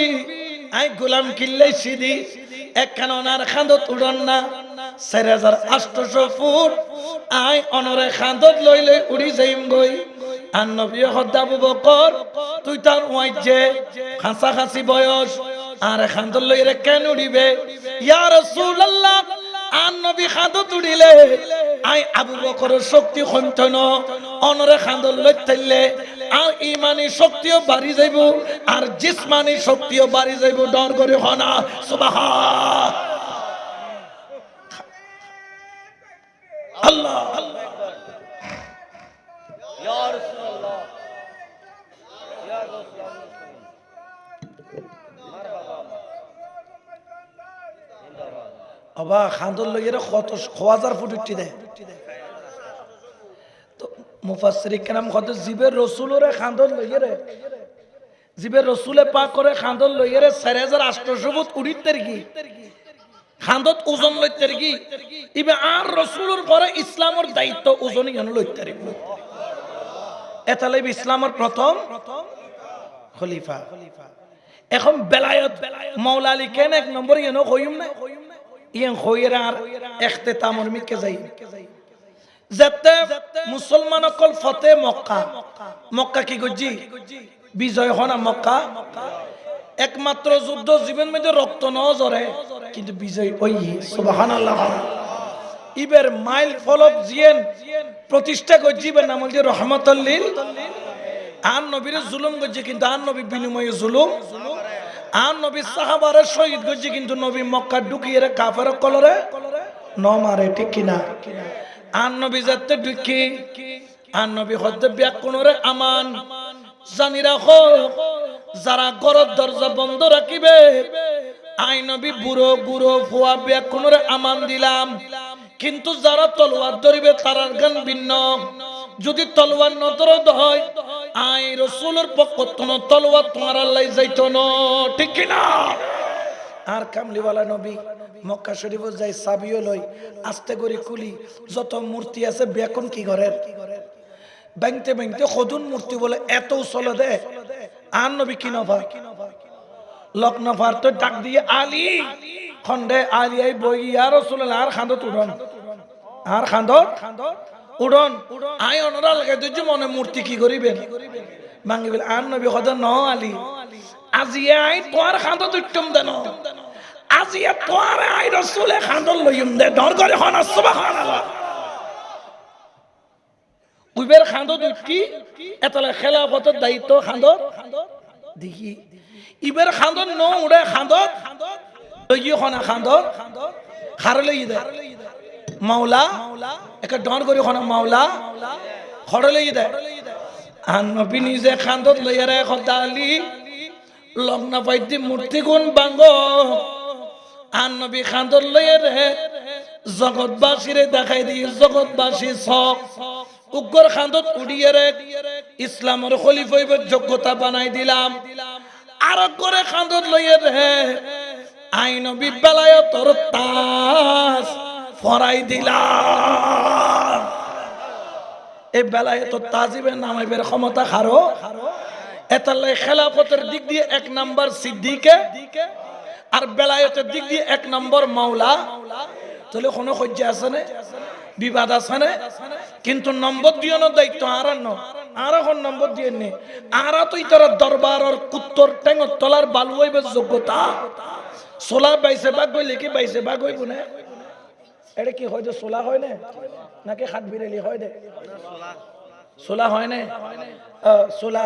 আই গোলাম কিল্লাই সিদি একখান ওনার খান্দত উড়ন না 4800 ফুট আই অনরে খান্দত লইলে উড়ি যাইম গই আর নবী হদ্দা আবু বকর তুই তার ওয়াইজে খাসা খাসি বয়স আর খান্দত লইরে কেন উড়িবে ইয়া রাসূলুল্লাহ আর নবী খান্দত উড়িলে আই আবু বকরের শক্তি কমতন অনরে খান্দত লইতাইলে আর ইমানি শক্তিও বাড়ি যাইব আর জিসমানি শক্তিও বাড়ি যাইব ডর করে হনা সুবহান আল্লাহ ইয়া রাসূলুল্লাহ ইয়া রাসূলুল্লাহ আবা খান্দল লইরে কত 1000 ফুট উঠি দেয় তো মুফাসসিরিন কেরাম কত জিবের রাসূলরে খান্দল লইরে জিবের রাসূলে পাক করে খান্দল লইরে 4800 ফুট উড়িতের কি খান্দত ওজন লইতের কি ইবে আর রাসূলের পরে ইসলামের দায়িত্ব ওজনই কেন লইতের এতালে ইসলামের প্রথম খলিফা এখন বেলায়েত মাওলা আলী কেন এক নম্বর কেন কইম না ইয়েন খইরা আর ইখতিতামর মিকে যাই যেতে মুসলমান কল ফতে মক্কা মক্কা কি গজি বিজয় হনা মক্কা একমাত্র যুদ্ধ জীবন মধ্যে রক্ত ন জরে কিন্তু বিজয় ওই সুবহানাল্লাহ ইবের মাইল ফলক জিয়েন প্রতিষ্ঠা গজিবের নাম হল রহমাতুল লিল আন নবীর জুলুম গজি কিন্তু আন নবী বিনিময়ে জুলুম আর নবী সাহাবারে শহীদ গজি কিন্তু নবী মক্কা ঢুকিয়ে কাফের কলরে ন মারে ঠিক কিনা আর নবী যাতে ঢুকি আর নবী হদ্দে ব্যাকুণরে আমান জানি রাখো যারা ঘরের দরজা বন্ধ রাখিবে আই নবী বুড়ো গুড়ো ফুয়া ব্যাকুণরে আমান দিলাম কিন্তু যারা তলোয়ার ধরিবে তারার গান ভিন্ন যদি তলোয়ার নতরদ হয় আই রাসূলের পক্ষ থেকে তলোয়ার তোমার আল্লাহ যাইতো না, ঠিক কি না? আর কামলিওয়ালা নবী মক্কা শরীফে যাই চাবিও লই আস্তে করে খুলি যত মূর্তি আছে বেকন কি ঘরের ব্যাংতে ব্যাংতে খদুন মূর্তি বলে এত চলে দে। আর নবী কি নফা লক্ষ্ণফার তো ডাক দিয়ে আলী খন্ডে আলী আই বই আর রাসূলুল্লাহ আর খান্দত উড়ন আর খান্দত উড়ন আই অনরা লাগে তুই মনে মূর্তি কি করিবেন মাঙ্গি বলে আর নবী খদ ন আলী আজি আই তোর খান্দত উত্তম দেন আজি তোর আই রাসূলে খান্দত লইম দে ডর করে হন সুবহানাল্লাহ। উইবের খান্দত উঠি এতলা খেলাফতের দায়িত্ব খান্দত দেখি ইবের খান্দত ন উড়ে খান্দত লইয়ে খনা খান্দত খারে লই দে মাওলা একটা ডর করে খনা মাওলা খড়ে লই দে। আর নবী নিজে খান্দত লইয়া রে খদা আলী লগ্না পাইতি মূর্তি গুণ বাঙ্গ আর নবী খান্দত লইয়া রে জগৎবাসীরে দেখাই দি জগৎবাসী সব উগ্র খান্দত উড়িয়ে রে ইসলামের খলিফা হইবার যোগ্যতা বানাই দিলাম। আর করে খান্দত লইয়ে রে আই নবী বেলায়েতর তাজ ফরাই দিলাম। এই বেলায়েতর তাজিবের নামাইবের ক্ষমতা খারো এতালে খেলাফতের দিক দিয়ে এক নাম্বার সিদ্দিকে আর বেলায়েতের দিক দিয়ে এক নম্বর মাওলা। তাহলে কোনো সহ্য আছে না বিবাদ আছে না? কিন্তু নম্বর দিয়ে দায়িত্ব আর আর এখন নম্বর দিয়ে নে আর তুই তোর দরবারের কুত্তর টেঙর তলার বালু হইবে যোগ্যতা সোলা বাইছে বাগ গইলে কি বাইছে বাগ হইব না? এটা কি হয় যে সোলা হয় না নাকি হাত বিড়ালি হয় দে সোলা হয় না? সোলা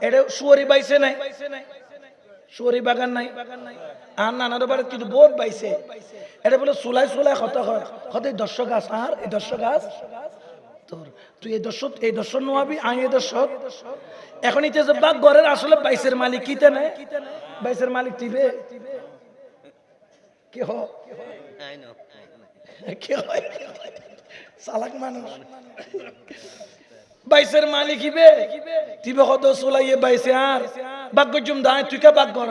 এটা সুয়ারি বাইছে নাই সুয়ারি বাগান নাই আর নানার বাড়ি কিন্তু বহুত বাইছে এটা বলে সোলাই সোলাই কত হয় কত 10 গাছ আর এই 10 গাছ তোর তুই এই দর্শন নোয়াবি আই এই দর্শক এখন ইতে যে বাগ ঘরের আসলে বাইশের মালিক কিতে নাই বাইশের মালিক দিবে কি হয় কি হয় চালাক মানুষ বাইশের মালিক ইবে দিবে কত সোলাইয়ে বাইশে আর বাগ গজুম দায় তুই কে বাগ ঘর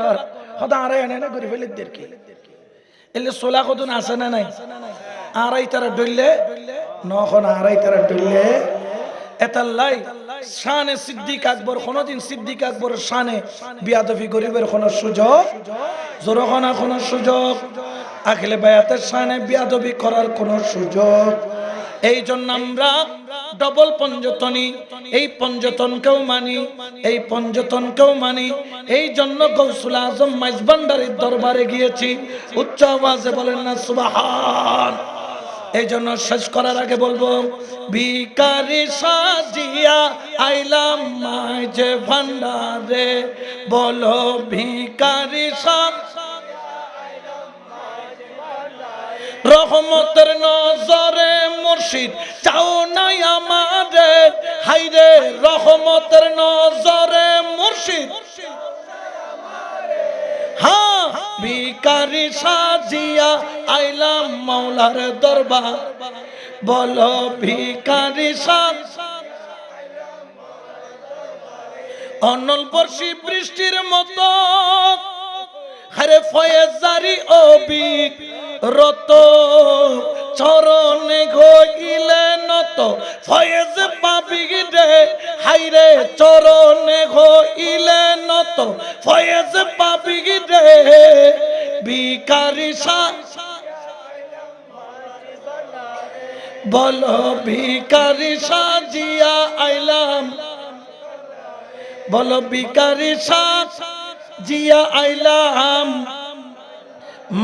খদা আরে এনে না করে ফেলে দের কি এলে সোলা কত আছে না নাই আড়াই তারা ডইলে নখন আড়াই তারা ডইলে এতাল্লাই শানে সিদ্দিক আকবর কোনদিন সিদ্দিক আকবর শানে বিয়াদবি গরিবের কোন সুযোগ জোরখানা কোন সুযোগ আখলে বায়াতের শানে বিয়াদবি করার কোন সুযোগ। এই জন্য আমরা ডবল পঞ্জতনী এই পঞ্জতনকেও মানি এই পঞ্জতনকেও মানি। এই জন্য গৌসুল আজম মাইজ ভান্ডারীর দরবারে গিয়েছি উচ্চ আওয়াজে বলেন না সুবহান। এই জন্য শেষ করার আগে বলবো ভিখারি সাজিয়া আইলাম মাইজ ভান্ডারে বলো ভিখারি রহমতের নজরে মুর্শিদ চাও নাই আমারে হাইরে রহমতের নজরে মুর্শিদ হ্যাঁ ভিখারি সাজিয়া আইলাম মাওলার দরবার বলো ভিখারি অনল বর্ষি বৃষ্টির মতো হারে ফয়েজ জারি অবিক রত চরণে গইলে নত ফয়েজ পাবি রে হাইরে চরণে গইলে নত ফয়েজ পাবি রে ভিখারি বলো ভিখারি সাজিয়া আইলাম বলো ভিখারি সাজিয়া আইলাম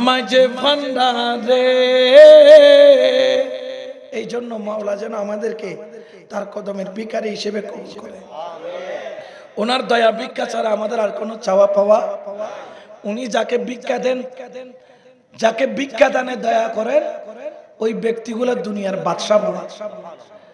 মাঝে ভান্ডারে। এই জন্য মাওলা যেন আমাদেরকে তার কদমের ভিখারি হিসেবে কবুল করে। ওনার দয়া ভিক্ষা ছাড়া আমাদের আর কোনো চাওয়া পাওয়া। উনি যাকে ভিক্ষা দেন যাকে ভিক্ষা দানে দয়া করেন ওই ব্যক্তিগুলো দুনিয়ার বাদশা বলে।